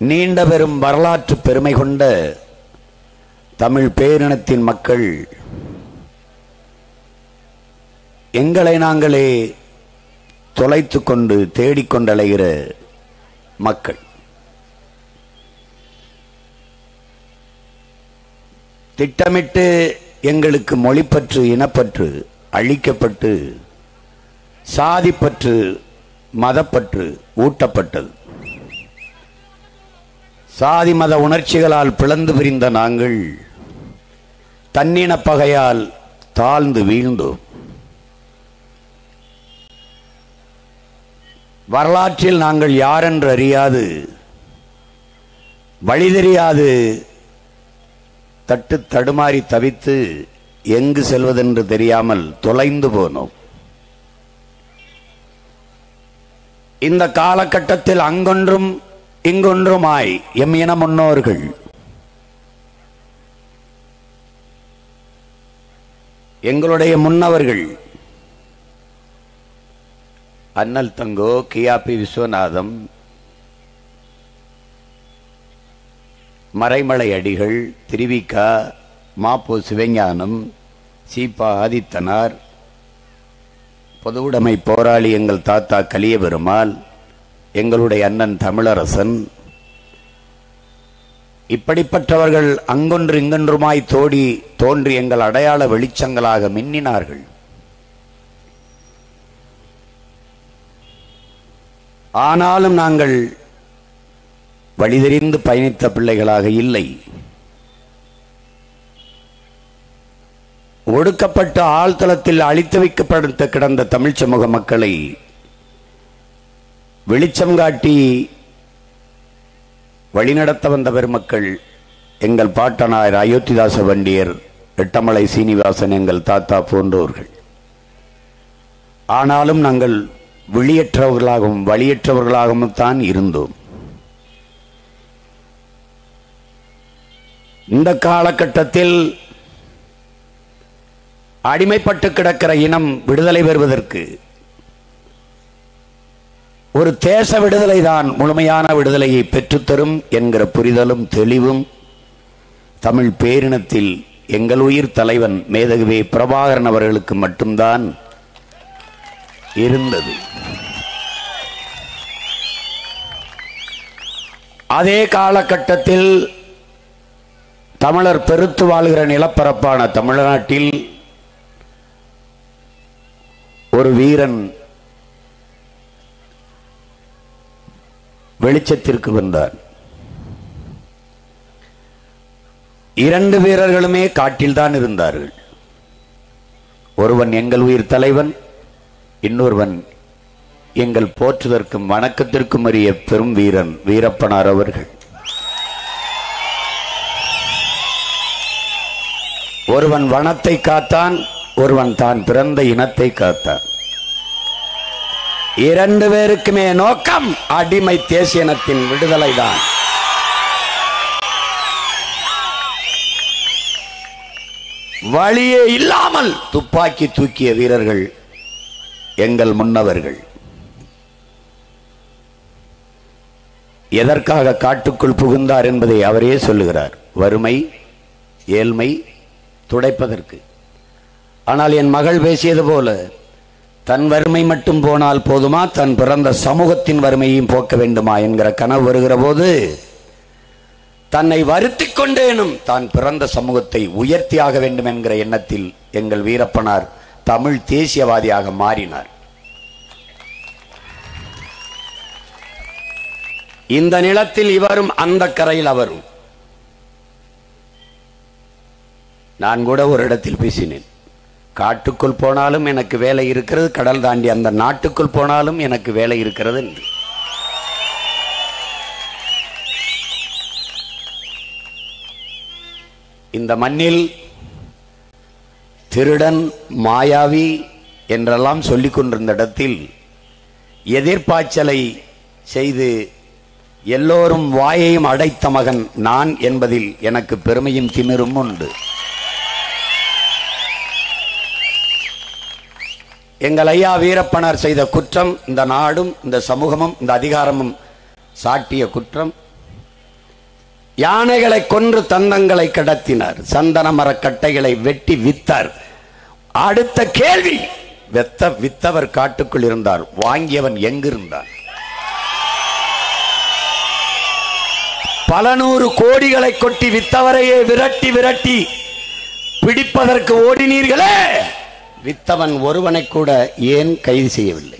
நீண்ட பெரும் வரலாற்று பெருமை கொண்ட தமிழ் பேரினத்தின் மக்கள் எங்களை நாங்களே தொலைத்து கொண்டு தேடிக்கொண்டலைகிற மக்கள். திட்டமிட்டு எங்களுக்கு மொழிப்பற்று இனப்பற்று அழிக்கப்பட்டு சாதிப்பற்று மதப்பற்று ஊட்டப்பட்டது. சாதி மத உணர்ச்சிகளால் பிளந்து பிரிந்த நாங்கள் தன்னின பகையால் தாழ்ந்து வீழ்ந்தோம். வரலாற்றில் நாங்கள் யாரென்று அறியாது, வழி தெரியாது தட்டு தடுமாறி தவித்து எங்கு செல்வதென்று தெரியாமல் தொலைந்து போனோம். இந்த காலகட்டத்தில் அங்கொன்றும் இங்கொன்றுமாய் எம் இன முன்னோர்கள் எங்களுடைய முன்னவர்கள் அண்ணல் தங்கோ, கியாபி விஸ்வநாதம், மறைமலை அடிகள், திருவிக்கா, மாப்போ சிவஞானம், சீபா ஆதித்தனார், பொதுவுடைமை போராளி எங்கள் தாத்தா கலியபெருமாள், எங்களுடைய அண்ணன் தமிழரசன், இப்படிப்பட்டவர்கள் அங்கொன்று இங்கொன்றுமாய் தோன்றி எங்கள் அடையாள வெளிச்சங்களாக மின்னினார்கள். ஆனாலும் நாங்கள் வழிதெரிந்து பயணித்த பிள்ளைகளாக இல்லை. ஒடுக்கப்பட்ட ஆழ்தளத்தில் அழித்து வைக்கப்பட்டு கிடந்த தமிழ் சமூக மக்களை வெளிச்சம் காட்டி வழிநடத்த வந்த பெருமக்கள் எங்கள் பாட்டனார் அயோத்திதாச வண்டியர், எட்டமலை சீனிவாசன், எங்கள் தாத்தா போன்றோர்கள். ஆனாலும் நாங்கள் விழியற்றவர்களாகவும் வழியற்றவர்களாகவும் தான் இருந்தோம். இந்த காலகட்டத்தில் அடிமைப்பட்டு கிடக்கிற இனம் விடுதலை பெறுவதற்கு ஒரு தேச விடுதலை தான் முழுமையான விடுதலையை பெற்றுத்தரும் என்கிற புரிதலும் தெளிவும் தமிழ் பேரினத்தில் எங்கள் உயிர் தலைவன் மேதகுவே பிரபாகரன் அவர்களுக்கு மட்டும்தான் இருந்தது. அதே காலகட்டத்தில் தமிழர் பெருத்து வாழ்கிற நிலப்பரப்பான தமிழ்நாட்டில் ஒரு வீரன் வெளிச்சத்திற்கு வந்தார். இரண்டு வீரர்களுமே காட்டில்தான் இருந்தார்கள். ஒருவன் எங்கள் உயிர் தலைவன், இன்னொருவன் எங்கள் போற்றுதற்கும் வணக்கத்திற்கும் அறிய பெரும் வீரன் வீரப்பனார் அவர்கள். ஒருவன் வனத்தை காத்தான், ஒருவன் தான் பிறந்த இனத்தை காத்தான். இரண்டு பேருக்குமே நோக்கம் அடிமை தேசிய இனத்தின் விடுதலை தான். வழியே இல்லாமல் துப்பாக்கி தூக்கிய வீரர்கள் எங்கள் முன்னவர்கள். எதற்காக காட்டுக்குள் புகுந்தார் என்பதை அவரே சொல்லுகிறார். வறுமை, ஏழ்மை துடைப்பதற்கு. ஆனால் என் மகள் பேசியது போல தன் வறுமை மட்டும் போனால் போதுமா, தன் பிறந்த சமூகத்தின் வறுமையையும் போக்க வேண்டுமா என்கிற கனவு வருகிற போது தன்னை வருத்திக் கொண்டேனும் தான் பிறந்த சமூகத்தை உயர்த்தியாக வேண்டும் என்கிற எண்ணத்தில் எங்கள் வீரப்பனார் தமிழ் தேசியவாதியாக மாறினார். இந்த நிலத்தில் இவரும் அந்த கரையில் அவரும். நான் கூட ஒரு இடத்தில் பேசினேன், காட்டுக்குள் போனாலும் எனக்கு வேலை இருக்கிறது, கடல் தாண்டி அந்த நாட்டுக்குள் போனாலும் எனக்கு வேலை இருக்கிறது என்று. இந்த மண்ணில் திருடன், மாயாவி என்றெல்லாம் சொல்லிக் கொண்டிருந்த இடத்தில் எதிர்பாய்ச்சலை செய்து எல்லோரும் வாயையும் அடைத்த மகன் நான் என்பதில் எனக்கு பெருமையும் திமிரும் உண்டு. எங்கள் ஐயா வீரப்பனார் செய்த குற்றம் இந்த நாடும் இந்த சமூகமும் இந்த அதிகாரமும் சாட்டிய குற்றம். யானைகளை கொன்று தந்தங்களை கடத்தினார். சந்தன மரக்கட்டைகளை வெட்டி வித்தார். அடுத்த கேள்வி, வித்தவர் காட்டுக்குள் இருந்தார், வாங்கியவன் எங்கிருந்தார்? பல நூறு கோடிகளை கொட்டி வித்தவரையே விரட்டி விரட்டி பிடிப்பதற்கு ஓடினீர்களே, வித்தவன் ஒருவனை கூட ஏன் கைது செய்யவில்லை?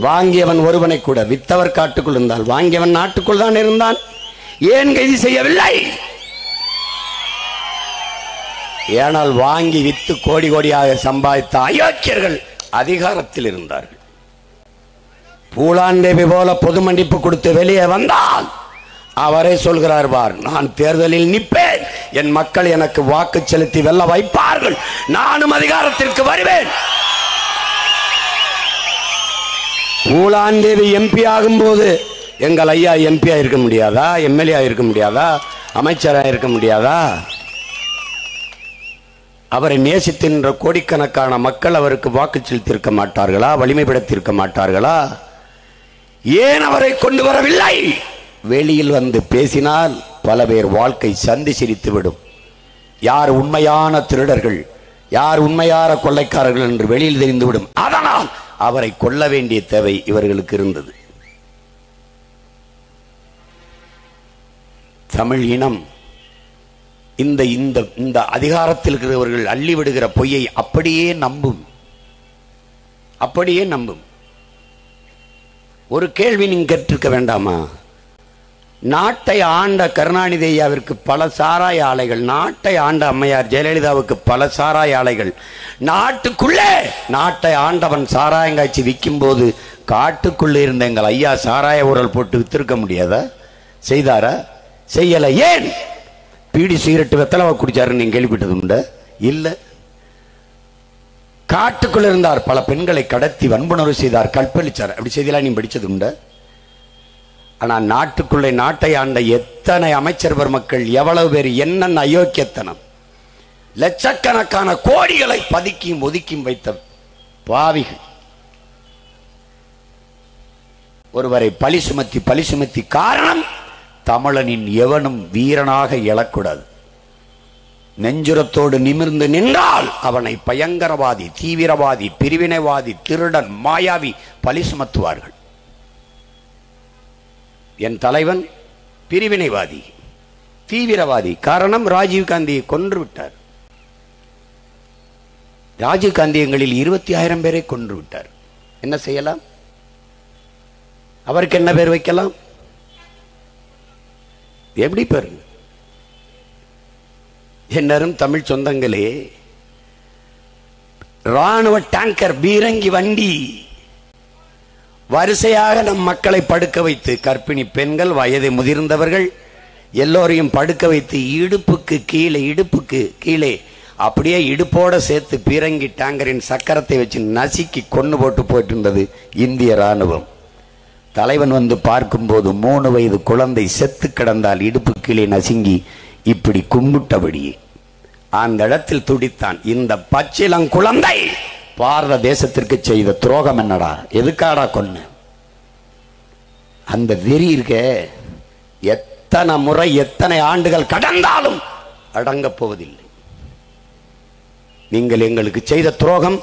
வாங்கியவன் ஒருவனை கூட, வித்தவர் காட்டுக்குள் இருந்தால் வாங்கியவன் நாட்டுக்குள் தான் இருந்தான், ஏன் கைது செய்யவில்லை? ஏனால் வாங்கி வித்து கோடி கோடியாக சம்பாதித்த அயோக்கியர்கள் அதிகாரத்தில் இருந்தார்கள். பூலாண்டேவி போல பொது மன்னிப்பு கொடுத்து வெளியே வந்தால் அவரே சொல்கிறார், பார், நான் தேர்தலில் நிற்பேன், என் மக்கள் எனக்கு வாக்கு செலுத்தி வெல்ல வைப்பார்கள், நானும் அதிகாரத்திற்கு வருவேன். பூலாண்டேவி எம்பி ஆகும் போது எங்கள் ஐயா எம்பியா இருக்க முடியாதா? எம்எல்ஏ இருக்க முடியாதா? அமைச்சராக இருக்க முடியாதா? அவரை நேசித்தின்ற கோடிக்கணக்கான மக்கள் அவருக்கு வாக்கு செலுத்தியிருக்க மாட்டார்களா? வலிமைப்படுத்தியிருக்க மாட்டார்களா? ஏன் அவரை கொண்டு வரவில்லை? வெளியில் வந்து பேசினால் பல பேர் வாழ்க்கை சந்தி சிரித்துவிடும். யார் உண்மையான திருடர்கள், யார் உண்மையான கொள்ளைக்காரர்கள் என்று வெளியில் தெரிந்துவிடும். அதனால் அவரை கொல்ல வேண்டிய தேவை இவர்களுக்கு இருந்தது. தமிழ் இனம் இந்த இந்த இந்த அதிகாரத்தில் இருக்கிறவர்கள் அள்ளி விடுகிற பொய்யை அப்படியே நம்பும், அப்படியே நம்பும். ஒரு கேள்வி நீங்க கேட்டிருக்க வேண்டாமா? நாட்டை ஆண்ட கருணாநிதி ஐயாவிற்கு பல சாராய ஆலைகள், நாட்டை ஆண்ட அம்மையார் ஜெயலலிதாவுக்கு பல சாராய ஆலைகள், நாட்டுக்குள்ளே நாட்டை ஆண்டவன் சாராயங்காய்ச்சி விற்கும் போது காட்டுக்குள்ளே இருந்த எங்கள் ஐயா சாராய ஊரல் போட்டு வித்திருக்க முடியாதா? செய்தாரா? செய்யல. ஏன்? பீடி சிகரெட்டு வெத்தலவா குடிச்சாருன்னு நீங்க கேள்விப்பட்டது உண்டு? இல்ல. காட்டுக்குள்ள இருந்தார், பல பெண்களை கடத்தி வன்புணர்வு செய்தார், கற்பழிச்சார். அப்படி செய்தியெல்லாம் நீ படிச்சது உண்டு? ஆனா நாட்டுக்குள்ளே நாட்டை ஆண்ட எத்தனை அமைச்சர் பெருமக்கள், எவ்வளவு பேர், என்னென்ன அயோக்கியத்தனம், லட்சக்கணக்கான கோடிகளை பதுக்கியும் ஒதுக்கியும் வைத்த பாவிகள். ஒருவரை பழி சுமத்தி காரணம், தமிழனின் எவனும் வீரனாக எழக்கூடாது. நெஞ்சுரத்தோடு நிமிர்ந்து நின்றால் அவனை பயங்கரவாதி, தீவிரவாதி, பிரிவினைவாதி, திருடன், மாயாவி பழி சுமத்துவார்கள். என் தலைவன் பிரிவினைவாதி, தீவிரவாதி. காரணம், ராஜீவ்காந்தியை கொன்று விட்டார். ராஜீவ்காந்தி எங்களில் 20,000 பேரை கொன்று விட்டார். என்ன செய்யலாம்? அவருக்கு என்ன பேர் வைக்கலாம்? எப்படி பாருங்க. என்னரும் தமிழ் சொந்தங்களே, ராணுவ டேங்கர், பீரங்கி வண்டி வரிசையாக நம் மக்களை படுக்க வைத்து, கர்ப்பிணி பெண்கள், வயது முதிர்ந்தவர்கள் எல்லோரையும் படுக்க வைத்து, இடுப்புக்கு கீழே அப்படியே இடுப்போட சேர்த்து பீரங்கி டேங்கரின் சக்கரத்தை வச்சு நசுக்கி கொண்டு போட்டு இருந்தது இந்திய ராணுவம். தலைவன் வந்து பார்க்கும்போது 3 வயது குழந்தை செத்து கிடந்தால் இடுப்பு கீழே நசுங்கி இப்படி கும்பிட்டபடியே அந்த இடத்தில் துடித்தான். இந்த பச்சிளங்குழந்தை பாரத தேசத்திற்கு செய்த துரோகம் என்னடா? எதுக்காடா கொன்ன? அந்த வெறி இருக்க எத்தனை முறை, எத்தனை ஆண்டுகள் கடந்தாலும் அடங்க போவதில்லை. நீங்கள் எங்களுக்கு செய்த துரோகம்,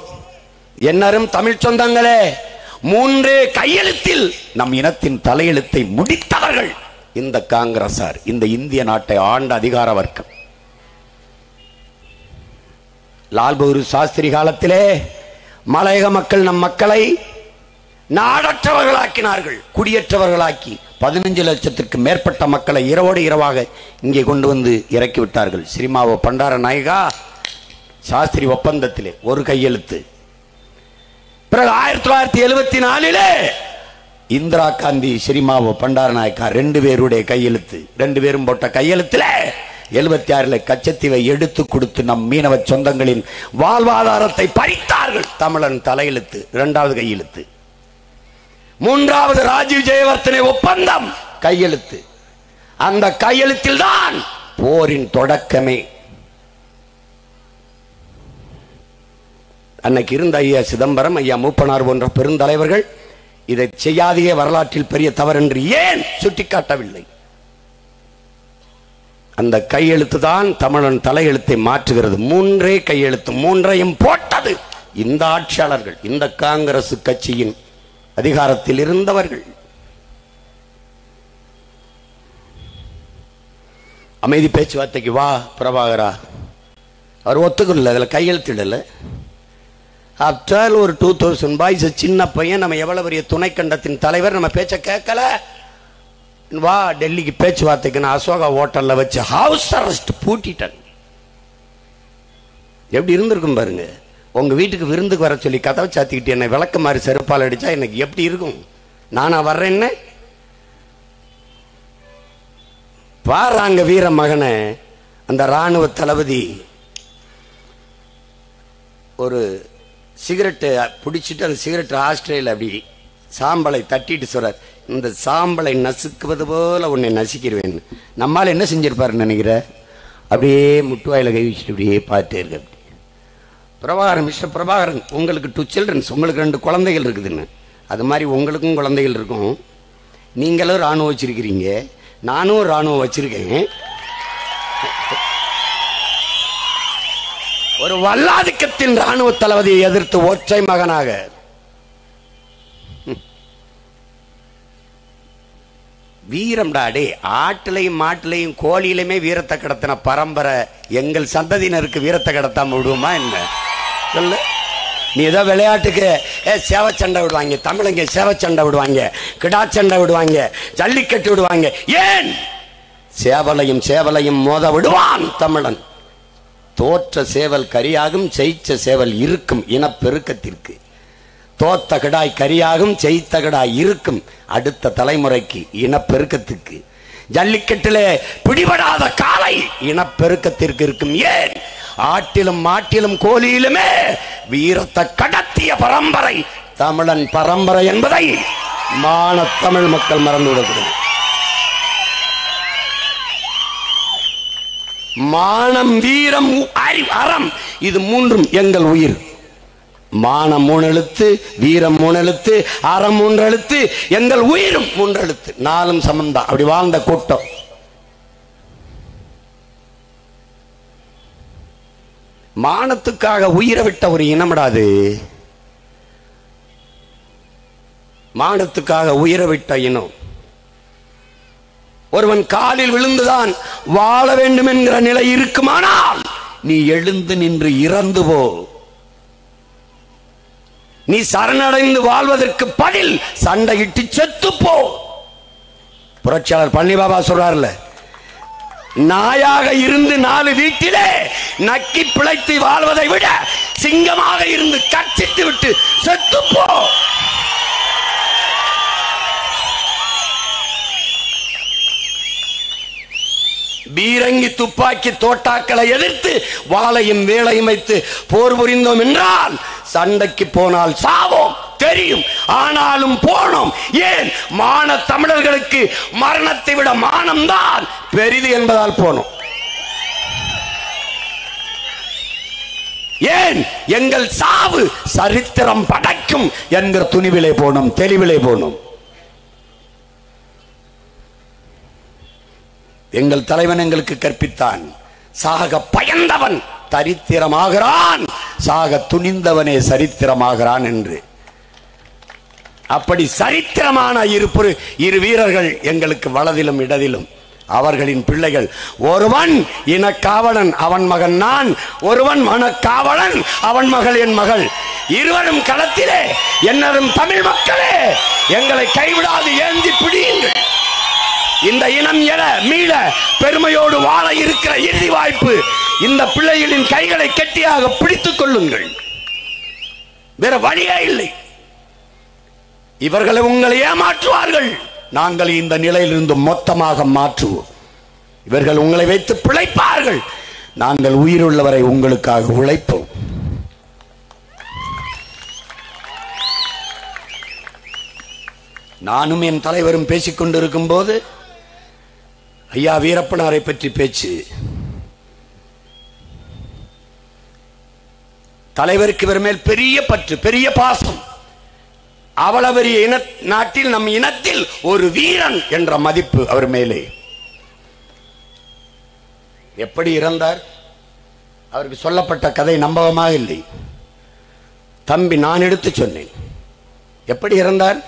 என்னரும் தமிழ் சொந்தங்களே, 3 கையெழுத்தில் நம் இனத்தின் தலையெழுத்தை முடித்தவர்கள் இந்த காங்கிரசார், இந்த இந்திய நாட்டை ஆண்ட அதிகார வர்க்கம். லால் பகதூர் சாஸ்திரி காலத்திலே மலையக மக்கள் நம் மக்களை நாடற்றவர்களாக்கினார்கள், குடியேற்றவர்களாக்கி 15 லட்சத்திற்கு மேற்பட்ட மக்களை இரவோடு இரவாக இங்கே கொண்டு வந்து இறக்கிவிட்டார்கள். ஸ்ரீமாவோ பண்டார நாயகா சாஸ்திரி ஒப்பந்தத்திலே ஒரு கையெழுத்து. பிறகு 1974 இந்திரா காந்தி, ஸ்ரீமாவோ பண்டார நாயக்கா 2 பேருடைய கையெழுத்து. 2 பேரும் போட்ட கையெழுத்துல 76 கச்சத்தீவை எடுத்து கொடுத்து நம் மீனவ சொந்தங்களின் வாழ்வாதாரத்தை பறித்தார்கள். தமிழன் தலையெழுத்து 2வது கையெழுத்து. 3வது ராஜீவ் ஜெயவர்தனை ஒப்பந்தம் கையெழுத்து. அந்த கையெழுத்தில் தான் போரின் தொடக்கமே. அன்னைக்கு இருந்த ஐயா சிதம்பரம், ஐயா மூப்பனார் போன்ற பெருந்தலைவர்கள் இதை செய்யாதே வரலாற்றில் பெரிய தவறு என்று ஏன் சுட்டிக்காட்டவில்லை? அந்த கையெழுத்து தான் தமிழன் தலையெழுத்தை மாற்றுகிறது. 3 கையெழுத்து, 3ஐயும் போட்டது இந்த ஆட்சியாளர்கள், இந்த காங்கிரஸ் கட்சியின் அதிகாரத்தில் இருந்தவர்கள். அமைதி பேச்சுவார்த்தைக்கு வா பிரபாகரா, அவர் ஒத்துக்கல, அதில் கையெழுத்திடல. ஆஃப்டர் ஒரு 2000 பாய்ஸ், சின்ன பையன், நம்ம எவ்வளவு பெரிய துணை கண்டத்தின் தலைவர், நம்ம பேச்ச கேட்கல, வா டெல்லிக்கு பேச்சுவார்த்தைக்கு. நான் அசோகா ஹோட்டல்ல வச்சு ஹவுஸ் அரெஸ்ட் பூட்டிட்டேன். எப்படி இருந்திருக்கும் பாருங்க. உங்க வீட்டுக்கு விருந்துக்கு வர சொல்லி கதவை சாத்திக்கிட்டு என்னை விளக்க மாதிரி செருப்பால் அடிச்சா எனக்கு எப்படி இருக்கும்? நானா வர்றேன்னு பாருங்க. வீர மகனை அந்த ராணுவ தளபதி ஒரு சிகரெட்டு பிடிச்சிட்டு அந்த சிகரெட் ஆஸ்திரேலியா அப்படி சாம்பலை தட்டிட்டு சொல்றார், இந்த சாம்பலை நசுக்குவது போல உன்னை நசுக்கிடுவேன். நம்மால் என்ன செஞ்சிருப்பாருன்னு நினைக்கிற? அப்படியே முட்டுவாயில கை வச்சுட்டு அப்படியே பார்த்துட்டே இருக்கு. அப்படி பிரபாகரன், மிஸ்டர் பிரபாகரன், உங்களுக்கு 2 சில்ட்ரன்ஸ், உங்களுக்கு 2 குழந்தைகள் இருக்குதுன்னு. அது மாதிரி உங்களுக்கும் குழந்தைகள் இருக்கும். நீங்களும் ராணுவம் வச்சிருக்கிறீங்க, நானும் ராணுவம் வச்சிருக்கேன். ஒரு வல்லாதிக்கத்தின் ராணுவ தளபதியை எதிர்த்து ஒற்றை மகனாக வீரம் டாடே. ஆட்டிலையும் மாட்டிலையும் கோழியிலுமே வீரத்தை கடத்தின பரம்பரை எங்கள் சந்ததியினருக்கு வீரத்தை கடத்தாம விடுவோமா என்ன சொல்லு? நீ ஏதோ விளையாட்டுக்கு சேவை சண்டை விடுவாங்க, தமிழங்க சேவை சண்டை விடுவாங்க, கிடா சண்டை விடுவாங்க, ஜல்லிக்கட்டு விடுவாங்க. ஏன் சேவலையும் சேவலையும் மோத விடுவான் தமிழன்? தோற்ற சேவல் கரியாகும், ஜெயிச்ச சேவல் இருக்கும் இனப்பெருக்கத்திற்கு. தோத்த கிடாய் கரியாகும், ஜெயித்த கிடாய் இருக்கும் அடுத்த தலைமுறைக்கு இனப்பெருக்கத்துக்கு. ஜல்லிக்கட்டிலே பிடிபடாத காலை இனப்பெருக்கத்திற்கு இருக்கும். ஏன் ஆட்டிலும் மாட்டிலும் கோழியிலுமே வீரத்தை கடத்திய பரம்பரை தமிழன் பரம்பரை என்பதை மான தமிழ் மக்கள் மறந்துவிடக்கூடாது. மானம், வீரம், அறம், இது 3ம் எங்கள் உயிர். மானம் 3 எழுத்து, வீரம் 3 எழுத்து, அறம் 3 எழுத்து, எங்கள் உயிரும் 3 எழுத்து. 4ம் சமந்தான். அப்படி வாழ்ந்த கூட்டம். மானத்துக்காக உயிரை விட்ட ஒரு இனமிடாது. மானத்துக்காக உயிரை விட்ட இனம். ஒருவன் காலில் விழுந்துதான் வாழ வேண்டும் என்கிற நிலை இருக்குமானால் நீ எழுந்து நின்று இறந்து போ. நீ சரணடைந்து வாழ்வதற்கு பதில் சண்டையிட்டு செத்து போ. புரட்சியாளர் பழனிபாபா சொல்றாருல, நாயாக இருந்து 4 வீட்டிலே நக்கி பிழைத்து வாழ்வதை விட சிங்கமாக இருந்து கர்ச்சித்து விட்டு செத்து போ. பீரங்கி, துப்பாக்கி, தோட்டாக்களை எதிர்த்து வாளையும் வேளையும் வைத்து போர் புரிந்தோம் என்றால் சண்டைக்கு போனால் சாவோம் தெரியும், ஆனாலும் போனோம். ஏன்? மான தமிழர்களுக்கு மரணத்தை விட மானம்தான் பெரிது என்பதால் போனோம். ஏன்? எங்கள் சாவு சரித்திரம் படைக்கும் என்கிற துணிவிலே போனோம், தெளிவிலே போனோம். எங்கள் தலைவன் எங்களுக்கு கற்பித்தான், சாக பயந்தவன் தரித்திரமாகிறான், சாக துணிந்தவனே சரித்திரமாகிறான் என்று. அப்படி சரித்திரமான இரு வீரர்கள் எங்களுக்கு வலதிலும் இடதிலும். அவர்களின் பிள்ளைகள். ஒருவன் இனக்காவலன், அவன் மகன் நான். ஒருவன் மனக்காவலன், அவன் மகள் என் மகள். இருவரும் களத்திலே. என்னரும் தமிழ் மக்களே, எங்களை கைவிடாது ஏந்தி பிடியுங்கள். இந்த இனம் என மீள பெருமையோடு வாழ இருக்கிற இறுதி வாய்ப்பு. இந்த பிள்ளைகளின் கைகளை கெட்டியாக பிடித்துக் கொள்ளுங்கள். வேற வழியே இல்லை. இவர்களை உங்களை ஏமாற்றுவார்கள், நாங்கள் இந்த நிலையிலிருந்து மொத்தமாக மாற்றுவோம். இவர்கள் உங்களை வைத்து பிழைப்பார்கள், நாங்கள் உயிருள்ளவரை உங்களுக்காக உழைப்போம். நானும் என் தலைவரும் பேசிக் கொண்டிருக்கும் போது ஐயா வீரப்பனாரை பற்றி பேச்சு. தலைவருக்கு இவர் மேல் பெரிய பற்று, பெரிய பாசம். அவ்வளவு பெரிய நாட்டில், நம் இனத்தில் ஒரு வீரன் என்ற மதிப்பு அவர் மேலே. எப்படி இறந்தார்? அவருக்கு சொல்லப்பட்ட கதை நம்பகமாக இல்லை. தம்பி, நான் எடுத்து சொன்னேன். எப்படி இறந்தார்?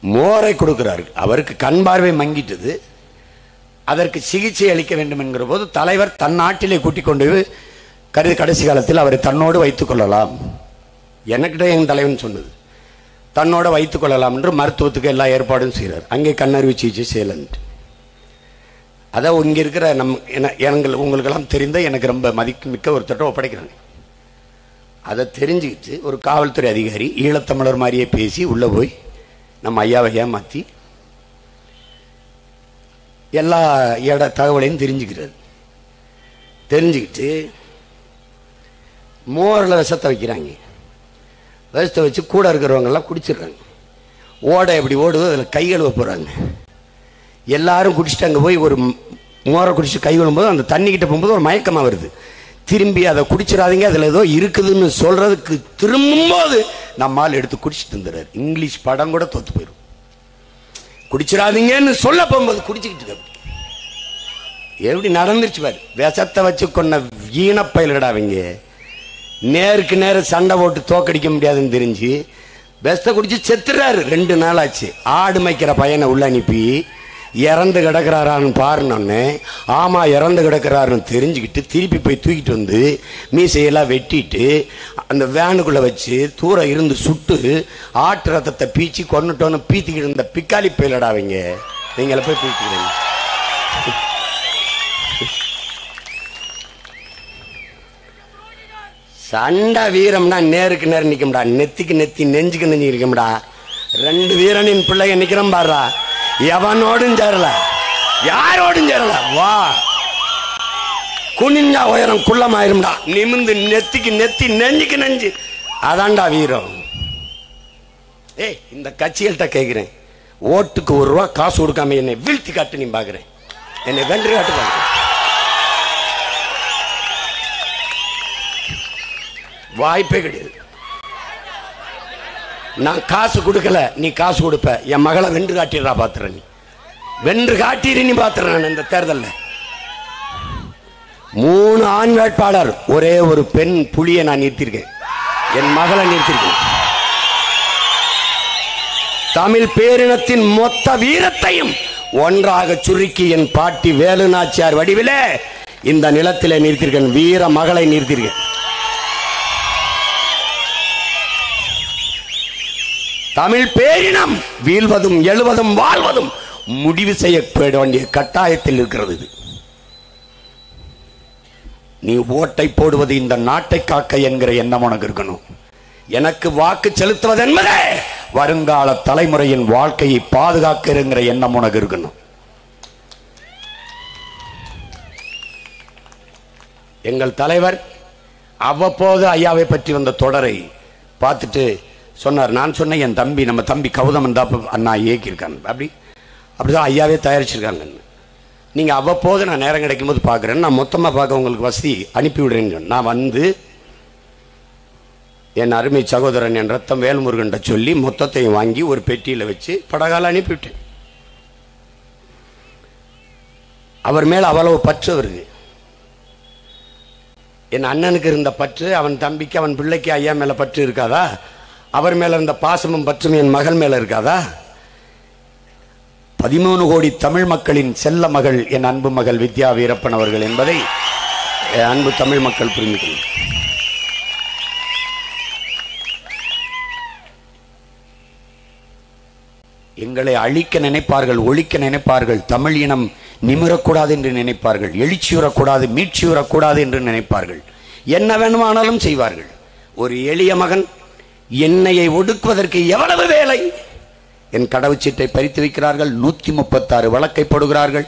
மோரை கொடுக்கிறார். அவருக்கு கண் பார்வை மங்கிட்டது. அதற்கு சிகிச்சை அளிக்க வேண்டும் என்கிற போது தலைவர் தன் நாட்டிலே கூட்டிக் கொண்டு கருதி கடைசி காலத்தில் அவரை தன்னோடு வைத்துக் கொள்ளலாம். எனக்கிட்ட என் தலைவன் சொன்னது, தன்னோட வைத்துக் கொள்ளலாம் என்று மருத்துவத்துக்கு எல்லா ஏற்பாடும் செய்கிறார். அங்கே கண்ணறிவு சிகிச்சை செய்யலன்ட்டு. அதை இங்கே இருக்கிற உங்களுக்கெல்லாம் தெரிந்த எனக்கு ரொம்ப மதிப்புமிக்க ஒருத்தட்ட ஒப்படைக்கிறாங்க. அதை தெரிஞ்சுக்கிட்டு ஒரு காவல்துறை அதிகாரி ஈழத்தமிழர் மாதிரியே பேசி உள்ளே போய் நம்ம ஐயாவை ஏமாற்றி எல்லா தகவலையும் தெரிஞ்சுக்கிறது. தெரிஞ்சுக்கிட்டு மோரில் விஷத்தை வைக்கிறாங்க. விஷத்தை வச்சு கூட இருக்கிறவங்கெல்லாம் குடிச்சிடுறாங்க. ஓட எப்படி ஓடுதோ அதில் கை கழுவ போகிறாங்க. எல்லாரும் குடிச்சிட்டு அங்கே போய் ஒரு மோரை குடிச்சு கை கழுவும்போது அந்த தண்ணிக்கிட்ட போகும்போது ஒரு மயக்கமாக வருது. திரும்பி அதை குடிச்சிடாதீங்க, அதில் ஏதோ இருக்குதுன்னு சொல்கிறதுக்கு திரும்பும்போது நம்மால் எடுத்து குடிச்சிட்டு இருந்துறாரு. இங்கிலீஷ் படம் கூட தோற்று போயிடும். குடிச்சிடாதீங்கன்னு சொல்ல போகும்போது குடிச்சுக்கிட்டு எப்படி நடந்துருச்சு பாரு. விஷத்தை வச்சு கொண்ட ஈனப்பயில்டாவீங்க. நேருக்கு நேரம் சண்டை போட்டு தோக்கடிக்க முடியாதுன்னு தெரிஞ்சு விஷத்தை குடிச்சு செத்துறாரு. 2 நாள் ஆச்சு. ஆடு மேய்க்கிற பையனை உள்ள அனுப்பி இறந்து கிடக்கிறாரான்னு பாருனோன்னு, ஆமா இறந்து கிடக்கிறாருன்னு தெரிஞ்சுக்கிட்டு திருப்பி போய் தூக்கிட்டு வந்து மீசையெல்லாம் வெட்டிட்டு அந்த வேனுக்குள்ள வச்சு தூரம் இருந்து சுட்டு ஆட்டு ரத்தத்தை பீச்சி கொண்டுட்டோன்னு பீத்திக்கிட்டு இருந்த பிக்காலி பயிலடாவீங்க. நீங்கள போய் பீத்திக்கிறீங்க. சண்டை வீரம்னா நேருக்கு நேரம் நிற்கும்டா, நெத்திக்கு நெத்தி நெஞ்சுக்கு நெஞ்சு நிற்கும்டா. 2 வீரனின் பிள்ளைங்க நிக்கிறோம் பாடுறா. எவனோடும் சேரல, யாரோடும் சேரல. வா, குனிஞ்சா உயரம் குள்ளமாயிரும்டா. நிமிந்து நெத்திக்கு நெத்தி நெஞ்சுக்கு நெஞ்சு. அதான்டா வீரம். ஏய், இந்த கட்சிகள்கிட்ட கேட்கிறேன், ஓட்டுக்கு 1 ரூபா காசு கொடுக்காம என்னை வீழ்த்தி காட்டு. நீ பாக்குறேன், என்னை வென்று காட்டு பாக்குறேன். வாய்ப்பே கிடையாது. நான் காசு கொடுக்கல, நீ காசு கொடுப்ப. என் மகளை வென்று காட்டிடுறா, பாத்துற. நீ வென்று காட்டிடு, நீ பாத்துற. இந்த தேர்தலில் 3 ஆண் வேட்பாளர், ஒரே ஒரு பெண் புலியை நான் நிறுத்திருக்கேன். என் மகளை நிறுத்திருக்கேன். தமிழ் பேரினத்தின் மொத்த வீரத்தையும் ஒன்றாக சுருக்கி என் பாட்டி வேலு நாச்சியார் வடிவிலே இந்த நிலத்திலே நிறுத்திருக்கேன். வீர மகளை நிறுத்திருக்கேன். தமிழ் பேரினம் வீழ்வதும் எழுவதும் வாழ்வதும் முடிவு செய்யப்பட வேண்டிய கட்டாயத்தில் இருக்கிறது. நீ ஓட்டை போடுவது இந்த நாட்டை காக்க என்கிற எண்ணம் உனக்கு இருக்கணும். எனக்கு வாக்கு செலுத்துவது என்பதே வருங்கால தலைமுறையின் வாழ்க்கையை பாதுகாக்க என்கிற எண்ணம் உனக்கு இருக்கணும். எங்கள் தலைவர் அவ்வப்போது ஐயாவை பற்றி வந்த தொடரை பார்த்துட்டு சொன்னார். நான் சொன்னேன், என் தம்பி, நம்ம தம்பி கௌதமன் தான் அண்ணா இயக்கியிருக்காங்க, அப்படிதான் ஐயாவே தயாரிச்சிருக்காங்க. நீங்கள் அவ்வப்போது நான் நேரம் கிடைக்கும் போது பார்க்குறேன், நான் மொத்தமாக பார்க்க உங்களுக்கு வசதி அனுப்பி விடுறேன்னு. நான் வந்து என் அருமை சகோதரன் என் ரத்தம் வேல்முருகன் சொல்லி மொத்தத்தையும் வாங்கி ஒரு பெட்டியில் வச்சு படகால அனுப்பிவிட்டேன். அவர் மேல அவ்வளவு பற்று அவருக்கு. என் அண்ணனுக்கு இருந்த பற்று அவன் தம்பிக்கு, அவன் பிள்ளைக்கு ஐயா மேல பற்று இருக்காதா? அவர் மேல இருந்த பாசமும் பற்றும் என் மகள் மேல இருக்காதா? 13 கோடி தமிழ் மக்களின் செல்ல மகள் என் அன்பு மகள் வித்யா வீரப்பன் அவர்கள் என்பதை அன்பு தமிழ் மக்கள் புரிந்துக்கணும். எங்களை அழிக்க நினைப்பார்கள், ஒழிக்க நினைப்பார்கள், தமிழ் இனம் நிமிரக்கூடாது என்று நினைப்பார்கள், எழுச்சியுறக்கூடாது, மீட்சியுறக்கூடாது என்று நினைப்பார்கள், என்ன வேணுமானாலும் செய்வார்கள். ஒரு எளிய மகன் என்னையை ஒடுக்குவதற்கு எவ்வளவு வேலை! என் கடவுச்சீட்டை பறித்து வைக்கிறார்கள். 136 வழக்கை போடுகிறார்கள்.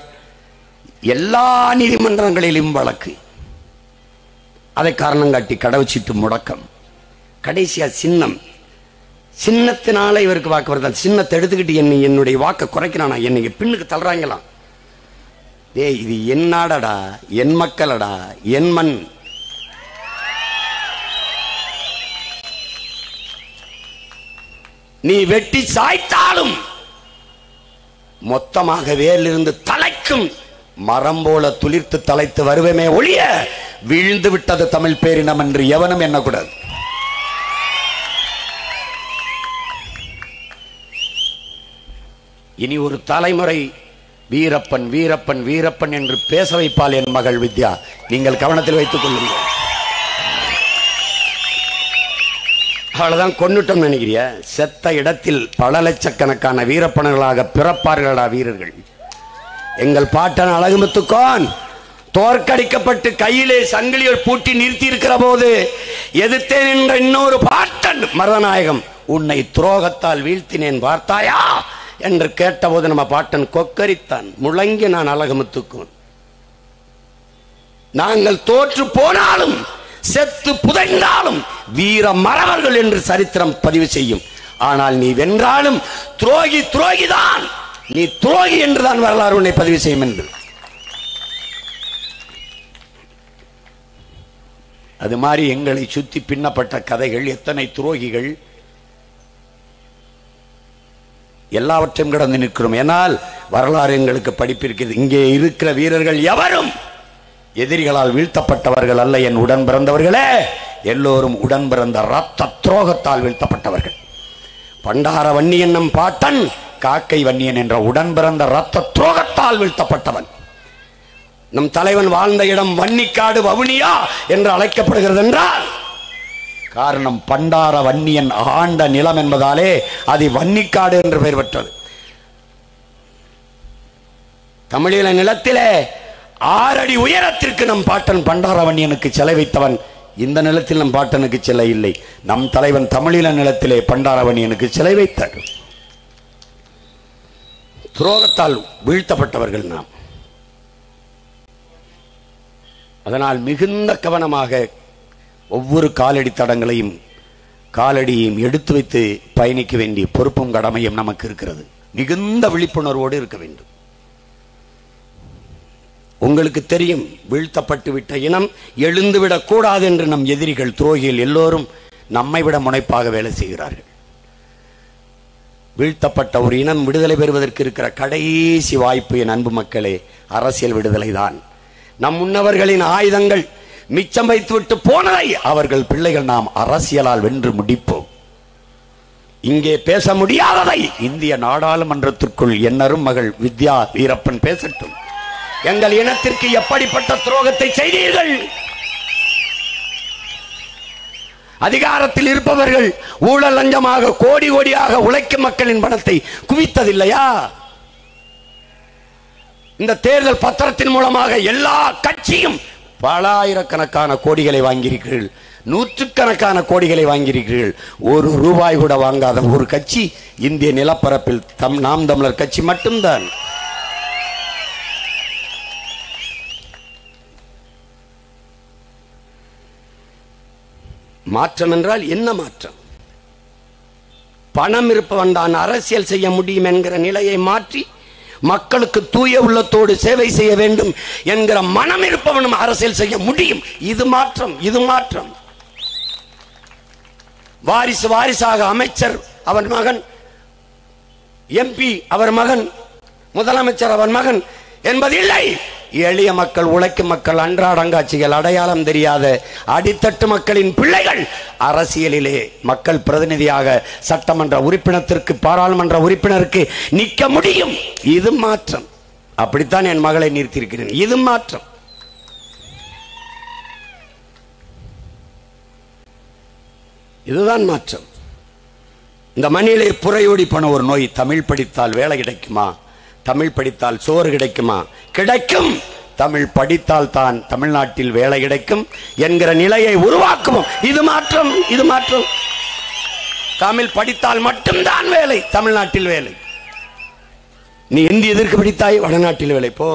எல்லா நீதிமன்றங்களிலும் வழக்கு. அதை காரணம் காட்டி கடவுச்சீட்டு முடக்கம். கடைசியா சின்னத்தினால இவருக்கு வாக்கு வருது. சின்னத்தை எடுத்துக்கிட்டு என்னுடைய வாக்கை குறைக்கிறானா, என்னை பின்னுக்கு தள்ளுறாங்களாம். இது என் நாடடா, என் மக்களடா, என் மண். நீ வெட்டி சாய்த்தாலும் மொத்தமாக வேலிருந்து தலைக்கும் மரம் போல துளிர்த்து தலைத்து வருவமே ஒழிய வீழ்ந்து விட்டது தமிழ் பேரினம் என்று எவனும் எண்ணக்கூடாது. இனி ஒரு தலைமுறை வீரப்பன் வீரப்பன் வீரப்பன் என்று பேச வைப்பாள் என் மகள் வித்யா. நீங்கள் கவனத்தில் வைத்துக் கொள்ளுங்கள். அவ்வளவுதான் கொன்னுட்டோம் நினைக்கிறிய? செத்த இடத்தில் பல லட்சக்கணக்கான வீரப்பனர்களாக பிறப்பார்களா வீரர்கள்? எங்கள் பாட்டன் அழகுமுத்துக்கோன் தோற்கடிக்கப்பட்டு கையிலே சங்கிலியோர் பூட்டி நிறுத்தி இருக்கிற போது எதிர்த்தேன் என்ற இன்னொரு பாட்டன் மருதநாயகம், உன்னை துரோகத்தால் வீழ்த்தினேன் பார்த்தாயா என்று கேட்டபோது நம்ம பாட்டன் கொக்கரித்தான். முழங்கி நான் அழகுமுத்துக்கோன், நாங்கள் தோற்று போனாலும் செத்து புதைந்தாலும் வீர மறவர்கள் என்று சரித்திரம் பதிவு செய்யும். ஆனால் நீ வென்றாலும் துரோகி துரோகிதான், நீ துரோகி என்றுதான் வரலாறு உன்னை பதிவு செய்யும் என்று. அது மாதிரி எங்களை சுத்தி பின்னப்பட்ட கதைகள், எத்தனை துரோகிகள், எல்லாவற்றையும் கடந்து நிற்கிறோம். ஏனால் வரலாறு எங்களுக்கு படிப்பிருக்கிறது. இங்கே இருக்கிற வீரர்கள் எவரும் எதிரிகளால் வீழ்த்தப்பட்டவர்கள் அல்ல. என் உடன் பிறந்தவர்களே, எல்லோரும் உடன் பிறந்த ரத்த துரோகத்தால் வீழ்த்தப்பட்டவர்கள். பண்டார வன்னியன் நம் பாட்டன் காக்கை வன்னியன் என்ற உடன் பிறந்த ரத்த துரோகத்தால் வீழ்த்தப்பட்டவன். நம் தலைவன் வாழ்ந்த இடம் வன்னிக்காடு வவுனியா என்று அழைக்கப்படுகிறது என்றால் காரணம் பண்டார வன்னியன் ஆண்ட நிலம் என்பதாலே அது வன்னிக்காடு என்று பெயர் பெற்றது. தமிழீழ நிலத்திலே 6 அடி உயரத்திற்கு நம் பாட்டன் பண்டார வன்னியனுக்கு சிலை வைத்தவன். இந்த நிலத்தில் நம் பாட்டனுக்கு சிலை இல்லை. நம் தலைவன் தமிழீழ நிலத்திலே பண்டார வன்னியனுக்கு சிலை வைத்தார். துரோகத்தால் வீழ்த்தப்பட்டவர்கள் நாம். அதனால் மிகுந்த கவனமாக ஒவ்வொரு காலடி தடங்களையும் காலடியையும் எடுத்து வைத்து பயணிக்க வேண்டிய பொறுப்பும் கடமையும் நமக்கு இருக்கிறது. மிகுந்த விழிப்புணர்வோடு இருக்க வேண்டும். உங்களுக்கு தெரியும், வீழ்த்தப்பட்டு விட்ட இனம் எழுந்துவிடக் கூடாது என்று நம் எதிரிகள் துரோகிகள் எல்லோரும் நம்மை விட முனைப்பாக வேலை செய்கிறார்கள். வீழ்த்தப்பட்ட ஒரு இனம் விடுதலை பெறுவதற்கு இருக்கிற கடைசி வாய்ப்பு என் அன்பு மக்களே அரசியல் விடுதலை தான். நம் முன்னவர்களின் ஆயுதங்கள் மிச்சம் வைத்துவிட்டு போனதை அவர்கள் பிள்ளைகள் நாம் அரசியலால் வென்று முடிப்போம். இங்கே பேச முடியாததை இந்திய நாடாளுமன்றத்திற்குள் என்னரும் மகள் வித்யா வீரப்பன் பேசட்டும். எங்கள் இனத்திற்கு எப்படிப்பட்ட துரோகத்தை செய்தீர்கள்? அதிகாரத்தில் இருப்பவர்கள் ஊழல் லஞ்சமாக கோடி கோடியாக உழைக்கும் மக்களின் பணத்தை குவித்ததில்லையா? இந்த தேர்தல் பத்திரத்தின் மூலமாக எல்லா கட்சியும் பல ஆயிரக்கணக்கான கோடிகளை வாங்கியிருக்கிறீர்கள், நூற்றுக்கணக்கான கோடிகளை வாங்கியிருக்கிறீர்கள். ஒரு ரூபாய் கூட வாங்காத ஒரு கட்சி இந்திய நிலப்பரப்பில் நாம் தமிழர் கட்சி மட்டும்தான். மாற்றம் என்றால் என்ன மாற்றம்? பணம் இருப்பவன் தான் அரசியல் செய்ய முடியும் என்கிற நிலையை மாற்றி மக்களுக்கு தூய உள்ளத்தோடு சேவை செய்ய வேண்டும் என்கிற மனம் இருப்பவனும் அரசியல் செய்ய முடியும். இது மாற்றம், இது மாற்றம். வாரிசு வாரிசாக அமைச்சர் அவன் மகன், எம்பி அவர் மகன், முதலமைச்சர் அவன் மகன் என்பது இல்லை. எளிய மக்கள், உழைக்கும் மக்கள், அன்றாடங்காட்சிகள், அடையாளம் தெரியாத அடித்தட்டு மக்களின் பிள்ளைகள் அரசியலிலே மக்கள் பிரதிநிதியாக சட்டமன்ற உறுப்பினத்திற்கு, பாராளுமன்ற உறுப்பினருக்கு நிற்க முடியும். இது மாற்றம். அப்படித்தான் என் மகளை நிறுத்தியிருக்கிறேன். இது மாற்றம். இதுதான் மாற்றம். இந்த மண்ணிலே புறையோடி போன ஒரு நோய். தமிழ் படித்தால் வேலை கிடைக்குமா? தமிழ் படித்தால் சோறு கிடைக்குமா? கிடைக்கும். தமிழ் படித்தால் தான் தமிழ்நாட்டில் வேலை கிடைக்கும் என்கிற நிலையை உருவாக்குவோம். இது மாற்றம், இது மாற்றம். தமிழ் படித்தால் மட்டும்தான் வேலை, தமிழ்நாட்டில் வேலை. நீ ஹிந்தி எதற்கு படித்தாய்? வடநாட்டில் வேலை போ.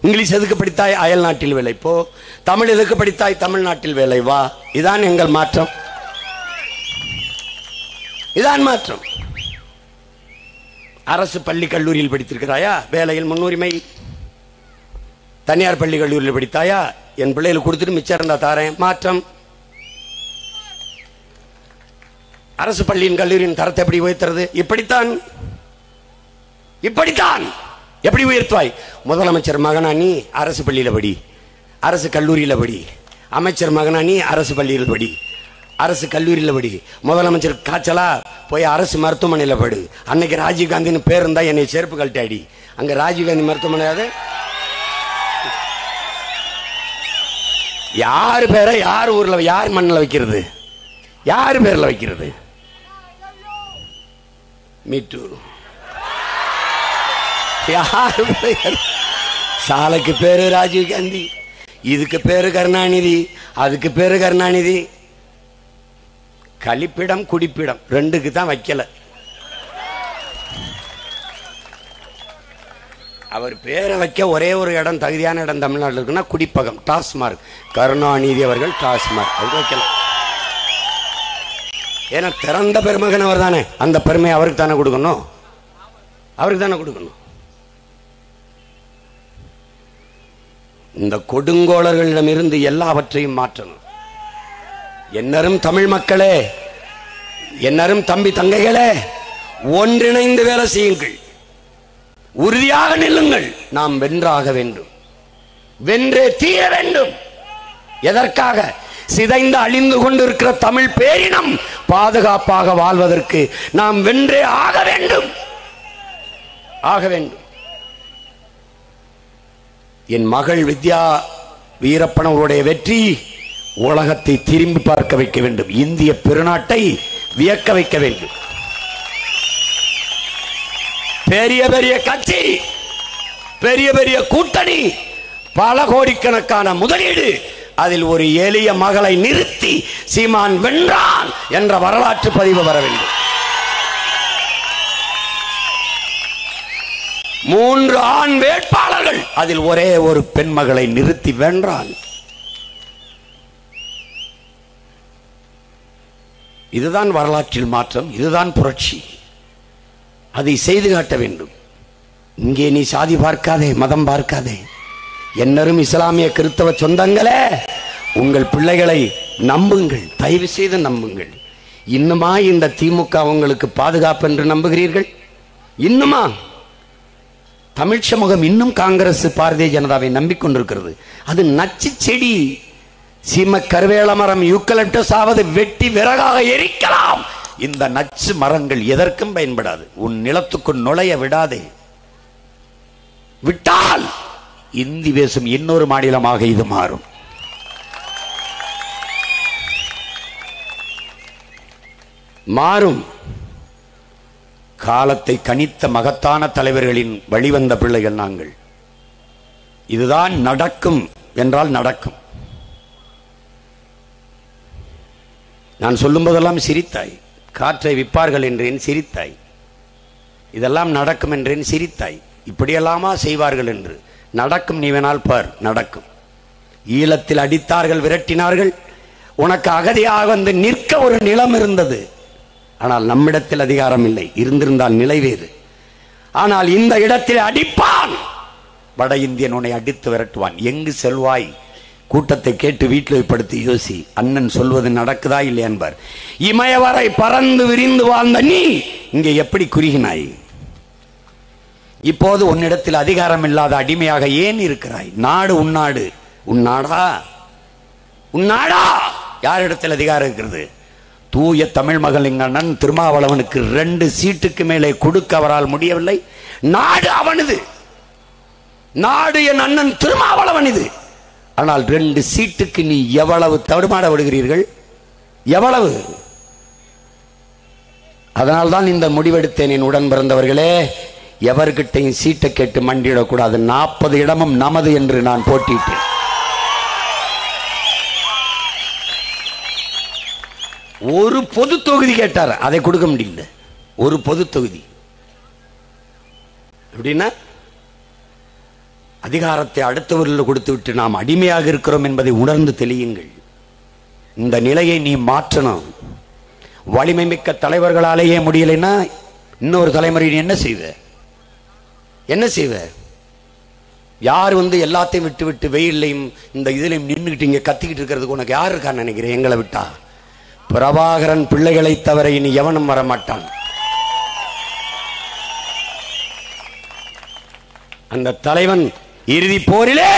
இங்கிலீஷ் எதுக்கு படித்தாய்? அயல் நாட்டில் வேலை போ. தமிழ் எதுக்கு படித்தாய்? தமிழ்நாட்டில் வேலை வா. இதான் எங்கள் மாற்றம், இதான் மாற்றம். அரசு பள்ளி கல்லூரியில் படித்திருக்கிறாயா? வேலையில் முன்னுரிமை. தனியார் பள்ளி கல்லூரியில் படித்தாயா? என் பிள்ளைகள் கொடுத்துட்டு மிச்சம் இருந்தா தாரேன். மாற்றம். அரசு பள்ளியின் கல்லூரியின் தரத்தை எப்படி உயர்த்துறது? இப்படித்தான், இப்படித்தான். எப்படி உயர்த்துவாய்? முதலமைச்சர் மகனா நீ அரசு பள்ளியில படி, அரசு கல்லூரியில படி. அமைச்சர் மகனா நீ அரசு பள்ளியில் படி, அரசு கல்லூரியில் படி. முதலமைச்சர் காய்ச்சலா போய் அரசு மருத்துவமனையில் படு. அன்னைக்கு ராஜீவ்காந்தின்னு பேர் இருந்தா என்னை செருப்பு கழட்டாடி. அங்க ராஜீவ்காந்தி மருத்துவமனை யாரு பேரை யார் ஊர்ல யார் மண்ணில் வைக்கிறது? யாரு பேர்ல வைக்கிறது? மீட்டு யாரு? சாலைக்கு பேரு ராஜீவ்காந்தி, இதுக்கு பேரு கருணாநிதி, அதுக்கு பேரு கருணாநிதி. கழிப்பிடம் குடிப்பிடம் ரெண்டுக்கு தான் வைக்கல. அவர் பேரை வைக்க ஒரே ஒரு இடம் தகுதியான இடம் தமிழ்நாட்டில் இருக்குன்னா குடிப்பகம், டாஸ்மார்க். கருணாநிதி அவர்கள் டாஸ்மார்க் அது வைக்கல. ஏன்னா திறந்த பெருமகன் அவர் தானே, அந்த பெருமை அவருக்கு தானே கொடுக்கணும், அவருக்கு தானே கொடுக்கணும். இந்த கொடுங்கோளர்களிடம் இருந்து எல்லாவற்றையும் மாற்றணும். என்னரும் தமிழ் மக்களே, என்னரும் தம்பி தங்கைகளே, ஒன்றிணைந்து வேலை செய்யுங்கள், உறுதியாக நில்லுங்கள். நாம் வென்றாக வேண்டும், வென்றே தீர வேண்டும். எதற்காக? சிதைந்து அழிந்து கொண்டிருக்கிற தமிழ் பேரினம் பாதுகாப்பாக வாழ்வதற்கு நாம் வென்றே ஆக வேண்டும், ஆக வேண்டும். என் மகள் வித்யா வீரப்பன் அவருடைய வெற்றி உலகத்தை திரும்பி பார்க்க வைக்க வேண்டும், இந்திய பெருநாட்டை வியக்க வைக்க வேண்டும். பெரிய பெரிய கட்சி, பெரிய பெரிய கூட்டணி, பல கோடிக்கணக்கான முதலீடு, அதில் ஒரு எளிய மகளை நிறுத்தி சீமான் வென்றான் என்ற வரலாற்று பதிவு வர வேண்டும். 3 ஆண் வேட்பாளர்கள், அதில் ஒரே ஒரு பெண் மகளை நிறுத்தி வென்றான். இதுதான் வரலாற்றில் மாற்றம், இதுதான் புரட்சி. அதை செய்து காட்ட வேண்டும். இங்கே நீ சாதி பார்க்காதே, மதம் பார்க்காதே. என்னரும் இஸ்லாமிய கிறிஸ்தவ சொந்தங்களே, உங்கள் பிள்ளைகளை நம்புங்கள், தயவு செய்து நம்புங்கள். இன்னுமா இந்த திமுக உங்களுக்கு பாதுகாப்பு என்று நம்புகிறீர்கள்? இன்னுமா? தமிழ் சமூகம் இன்னும் காங்கிரஸ் பாரதிய ஜனதாவை நம்பிக்கொண்டிருக்கிறது. அது நச்சு செடி. சீம கருவேல மரம் யூக்கலிப்டஸ் ஆவது வெட்டி விறகாக எரிக்கலாம். இந்த நச்சு மரங்கள் எதற்கும் பயன்படாது. உன் நிலத்துக்குள் நுழைய விடாதே. விட்டால் இந்தி பேசும் இன்னொரு மாநிலமாக இது மாறும். மாறும். காலத்தை கணித்த மகத்தான தலைவர்களின் வழிவந்த பிள்ளைகள் நாங்கள். இதுதான் நடக்கும் என்றால் நடக்கும். நான் சொல்லும் போதெல்லாம் சிரித்தாய். காற்றை விற்பார்கள் என்றேன், சிரித்தாய். இதெல்லாம் நடக்கும் என்றேன், சிரித்தாய். இப்படியெல்லாமா செய்வார்கள் என்று. நடக்கும், நீ வேணால் பார், நடக்கும். ஈழத்தில் அடித்தார்கள், விரட்டினார்கள். உனக்கு அகதியாக வந்து நிற்க ஒரு நிலம் இருந்தது. ஆனால் நம்மிடத்தில் அதிகாரம் இல்லை. இருந்திருந்தால் நிலை வேறு. ஆனால் இந்த இடத்தில் அடிப்பான். வட இந்தியன் உன்னை அடித்து விரட்டுவான். எங்கு செல்வாய்? கூட்டத்தை கேட்டு வீட்டில் படுத்து யோசி. அண்ணன் சொல்வது நடக்குதா இல்லை என்பார். இமயவரை பறந்து விரிந்து வாழ்ந்த நீ இங்கே எப்படி குறுகினாய்? இப்போது உன்னிடத்தில் அதிகாரம் இல்லாத அடிமையாக ஏன் இருக்கிறாய்? நாடு உன்னாடு. உன்னாடா? உன்னாடா? யாரிடத்தில் அதிகாரம் இருக்கிறது? தூய தமிழ் மகள் அண்ணன் திருமாவளவனுக்கு 2 சீட்டுக்கு மேலே கொடுக்க அவரால் முடியவில்லை. நாடு அவனது. நாடு என் அண்ணன் திருமாவளவன் இது. ஆனால் 2 சீட்டுக்கு நீ எவ்வளவு தடுமாட விடுகிறீர்கள்? எவ்வளவு? அதனால்தான் இந்த முடிவெடுத்தேன். என் உடன் பிறந்தவர்களே, எவர்கிட்டையும் சீட்டை கேட்டு மண்டியிடக்கூடாது. 40 இடமும் நமது என்று நான் போட்டியிட்டேன். ஒரு பொது தொகுதி கேட்டார், அதை கொடுக்க முடியல. ஒரு பொது தொகுதி. அப்படின்னா அதிகாரத்தை அடுத்தவர்கள் கொடுத்து விட்டு நாம் அடிமையாக இருக்கிறோம் என்பதை உணர்ந்து தெளியுங்கள். இந்த நிலையை நீ மாற்றணும். வலிமை மிக்க தலைவர்களாலேயே முடியலைன்னா இன்னொரு தலைமுறை நீ என்ன செய்வ? என்ன செய்வ? யார் வந்து எல்லாத்தையும் விட்டு விட்டு வெயிலையும் இந்த இதுலையும் நின்றுகிட்டு இங்க கத்திக்கிட்டு இருக்கிறதுக்கு உனக்கு யார் இருக்கான்னு நினைக்கிறேன்? எங்களை விட்டா பிரபாகரன் பிள்ளைகளை தவிர இனி எவனும் வரமாட்டான். அந்த தலைவன் இறுதி போரிலே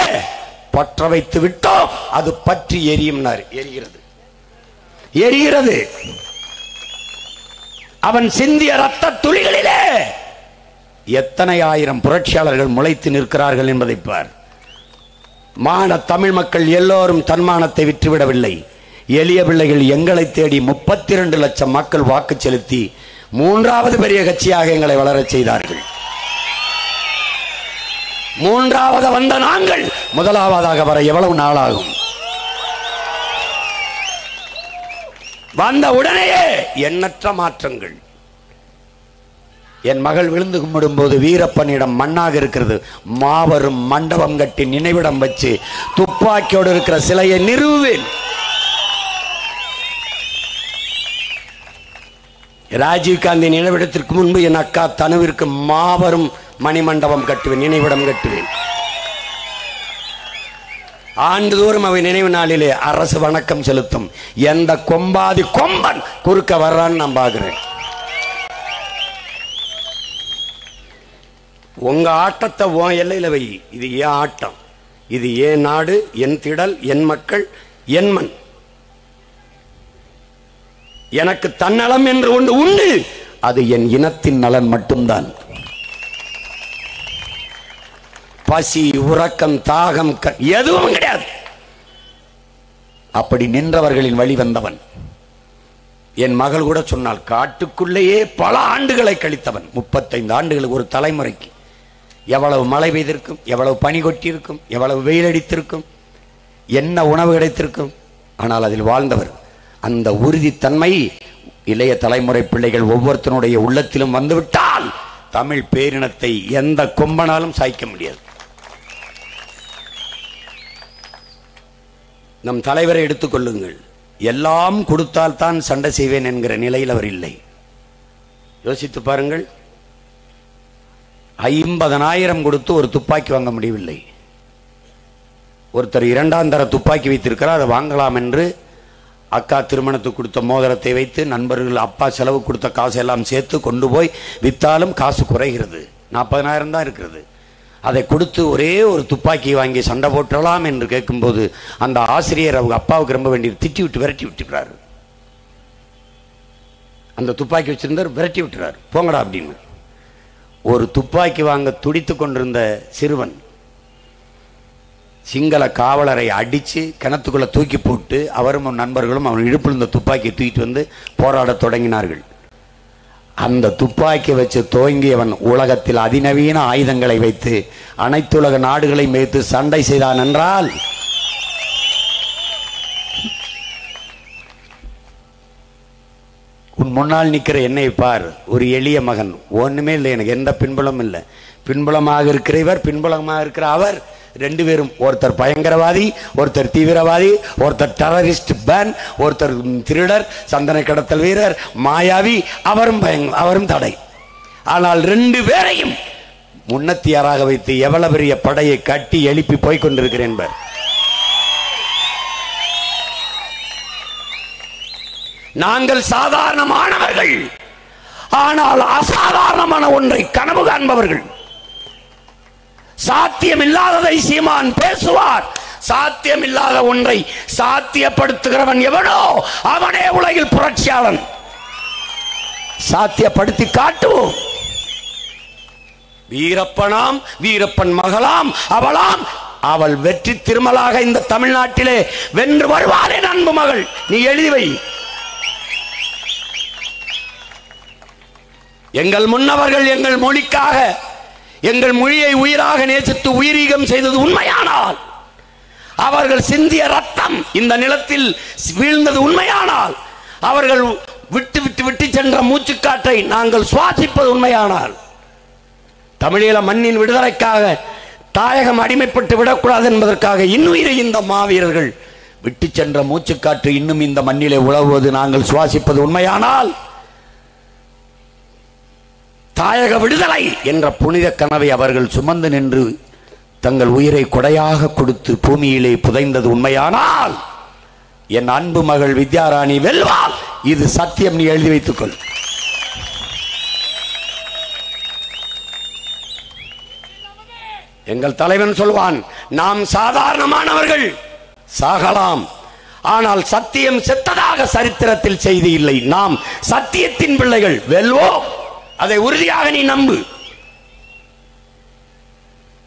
பற்ற வைத்து விட்டோம், அது பற்றி எரியும். எரிகிறது, எரிகிறது. அவன் சிந்திய ரத்த துளிகளிலே எத்தனை ஆயிரம் புரட்சியாளர்கள் முளைத்து நிற்கிறார்கள் என்பதை பார். மான தமிழ் மக்கள் எல்லோரும் தன்மானத்தை விற்றுவிடவில்லை. எளிய பிள்ளைகள் எங்களை தேடி 32 லட்சம் மக்கள் வாக்கு செலுத்தி 3வது பெரிய கட்சியாக எங்களை வளரச் செய்தார்கள். 3வது வந்த நாங்கள் 1வதாக வர எவ்வளவு நாளாகும்? வந்த உடனேயே எண்ணற்ற மாற்றங்கள். என் மகள் விழுந்து கும்பிடும் போது வீரப்பனிடம் மண்ணாக இருக்கிறது. மாபெரும் மண்டபம் கட்டி நினைவிடம் வச்சு துப்பாக்கியோடு இருக்கிற சிலையை நிறுவுவேன். ராஜீவ்காந்தி நினைவிடத்திற்கு முன்பு என் அக்கா தனுவிற்கு மாபெரும் மணிமண்டபம் கட்டுவேன், நினைவிடம் கட்டுவேன். ஆண்டுதோறும் அவை நினைவு நாளிலே அரசு வணக்கம் செலுத்தும். எந்த கொம்பாதி கொம்பன் குறுக்க வர்றான்னு நான் பார்க்கிறேன். உங்க ஆட்டத்தை உன் எல்லையில வை. இது ஏன் ஆட்டம், இது ஏன் நாடு, என் திடல், என் மக்கள், என் மண். எனக்கு தன்னலம் என்று ஒன்று உண்டு, அது என் இனத்தின் நலன் மட்டும்தான். பசி, உறக்கம், தாகம் எதுவும் கிடையாது. அப்படி நின்றவர்களின் வழி வந்தவன். என் மகள் கூட சொன்னால், காட்டுக்குள்ளேயே பல ஆண்டுகளை கழித்தவன். 35 ஆண்டுகளுக்கு ஒரு தலைமுறைக்கு எவ்வளவு மழை பெய்திருக்கும், எவ்வளவு பனி கொட்டியிருக்கும், எவ்வளவு வெயில் அடித்திருக்கும், என்ன உணவு கிடைத்திருக்கும். ஆனால் அதில் வாழ்ந்தவர். அந்த உறுதித்தன்மை இளைய தலைமுறை பிள்ளைகள் ஒவ்வொருத்தனுடைய உள்ளத்திலும் வந்துவிட்டால் தமிழ் பேரினத்தை எந்த கொம்பனாலும் சாய்க்க முடியாது. நம் தலைவரை எடுத்துக்கொள்ளுங்கள். எல்லாம் கொடுத்தால் தான் சண்டை செய்வேன் என்கிற நிலையில் அவர் இல்லை. யோசித்து பாருங்கள். 50,000 கொடுத்து ஒரு துப்பாக்கி வாங்க முடியவில்லை. ஒருத்தர் 2ஆம் தர துப்பாக்கி வைத்திருக்கிறார். அதை வாங்கலாம் என்று அக்கா திருமணத்துக்கு கொடுத்த மோதிரத்தை வைத்து நண்பர்கள் அப்பா செலவு கொடுத்த காசு எல்லாம் சேர்த்து கொண்டு போய் வித்தாலும் காசு குறைகிறது. 40,000 தான் இருக்கிறது. அதை கொடுத்து ஒரே ஒரு துப்பாக்கி வாங்கி சண்டை போட்டலாம் என்று கேட்கும்போது அந்த ஆசிரியர் அவங்க அப்பாவுக்கு ரொம்ப வேண்டியது திட்டி விட்டு விரட்டி விட்டுறாரு. அந்த துப்பாக்கி வச்சிருந்தார், விரட்டி விட்டுறாரு, போங்கடா அப்படின்னு. ஒரு துப்பாக்கி வாங்க துடித்து கொண்டிருந்த சிறுவன் சிங்கள காவலரை அடித்து கிணத்துக்குள்ள தூக்கி போட்டு அவரும் நண்பர்களும் அவன் இடுப்பில் இருந்த துப்பாக்கியை தூக்கிட்டு வந்து போராட தொடங்கினார்கள். அந்த துப்பாக்கி வச்சு துவங்கியவன் உலகத்தில் அதிநவீன ஆயுதங்களை வைத்து அனைத்துலக நாடுகளையும் வைத்து சண்டை செய்தான் என்றால் உன் முன்னால் நிற்கிற என்னை பார். ஒரு எளிய மகன், ஒண்ணுமே இல்லை, எனக்கு எந்த பின்புலமும் இல்லை. பின்புலமாக இருக்கிற இவர், பின்புலமாக இருக்கிற அவர், 2 பேரும் ஒருத்தர் பயங்கரவாதி, ஒருத்தர் தீவிரவாதி, ஒருத்தர் டெரரிஸ்ட் பேன், ஒருத்தர் திருடர், சந்தன கடத்தல் வீரர், மாயாவி, அவரும் தடை. ஆனால் 2 பேரையும் முன்னத்தியாராக வைத்து எவ்வளவு பெரிய படையை கட்டி எழுப்பி போய்கொண்டிருக்கிறேன் என்பர். நாங்கள் சாதாரணமானவர்கள், ஆனால் அசாதாரணமான ஒன்றை கனவு காண்பவர்கள். சாத்தியம் இல்லாததை சீமான் பேசுவார். சாத்தியம் இல்லாத ஒன்றை சாத்தியப்படுத்துகிறவன் எவனோ அவனே உலகில் புரட்சியாளன். சாத்தியப்படுத்தி காட்டுவோம். வீரப்பனாம், வீரப்பன் மகளாம், அவளாம், அவள் வெற்றி திருமலாக இந்த தமிழ்நாட்டிலே வென்று வருவாளே அன்பு மகள். நீ எழுதி வை. எங்கள் முன்னவர்கள் எங்கள் மொழிக்காக, எங்கள் மொழியை உயிராக நேசித்து உயிரீகம் செய்தது உண்மையானால், அவர்கள் சிந்திய ரத்தம் இந்த நிலத்தில் வீழ்ந்தது உண்மையானால், அவர்கள் விட்டு விட்டு விட்டு சென்ற மூச்சுக்காற்றை நாங்கள் சுவாசிப்பது உண்மையானால், தமிழீழ மண்ணின் விடுதலைக்காக தாயகம் அடிமைப்பட்டு விடக்கூடாது என்பதற்காக இன்னுயிரை இந்த மாவீரர்கள் விட்டு சென்ற மூச்சுக்காற்று இன்னும் இந்த மண்ணிலே உழவுவது நாங்கள் சுவாசிப்பது உண்மையானால், தாயக விடுதலை என்ற புனித கனவை அவர்கள் சுமந்து நின்று தங்கள் உயிரை கொடையாக கொடுத்து பூமியிலே புதைந்தது உண்மையானால், என் அன்பு மகள் வித்யாராணி வெல்வாள். இது சத்தியம். நீ எழுதி வைத்துக்கொள். எங்கள் தலைவன் சொல்வான், நாம் சாதாரணமானவர்கள், சாகலாம், ஆனால் சத்தியம் செத்ததாக சரித்திரத்தில் செய்தி இல்லை. நாம் சத்தியத்தின் பிள்ளைகள், வெல்வோம். அதை உறுதியாக நீ நம்பு.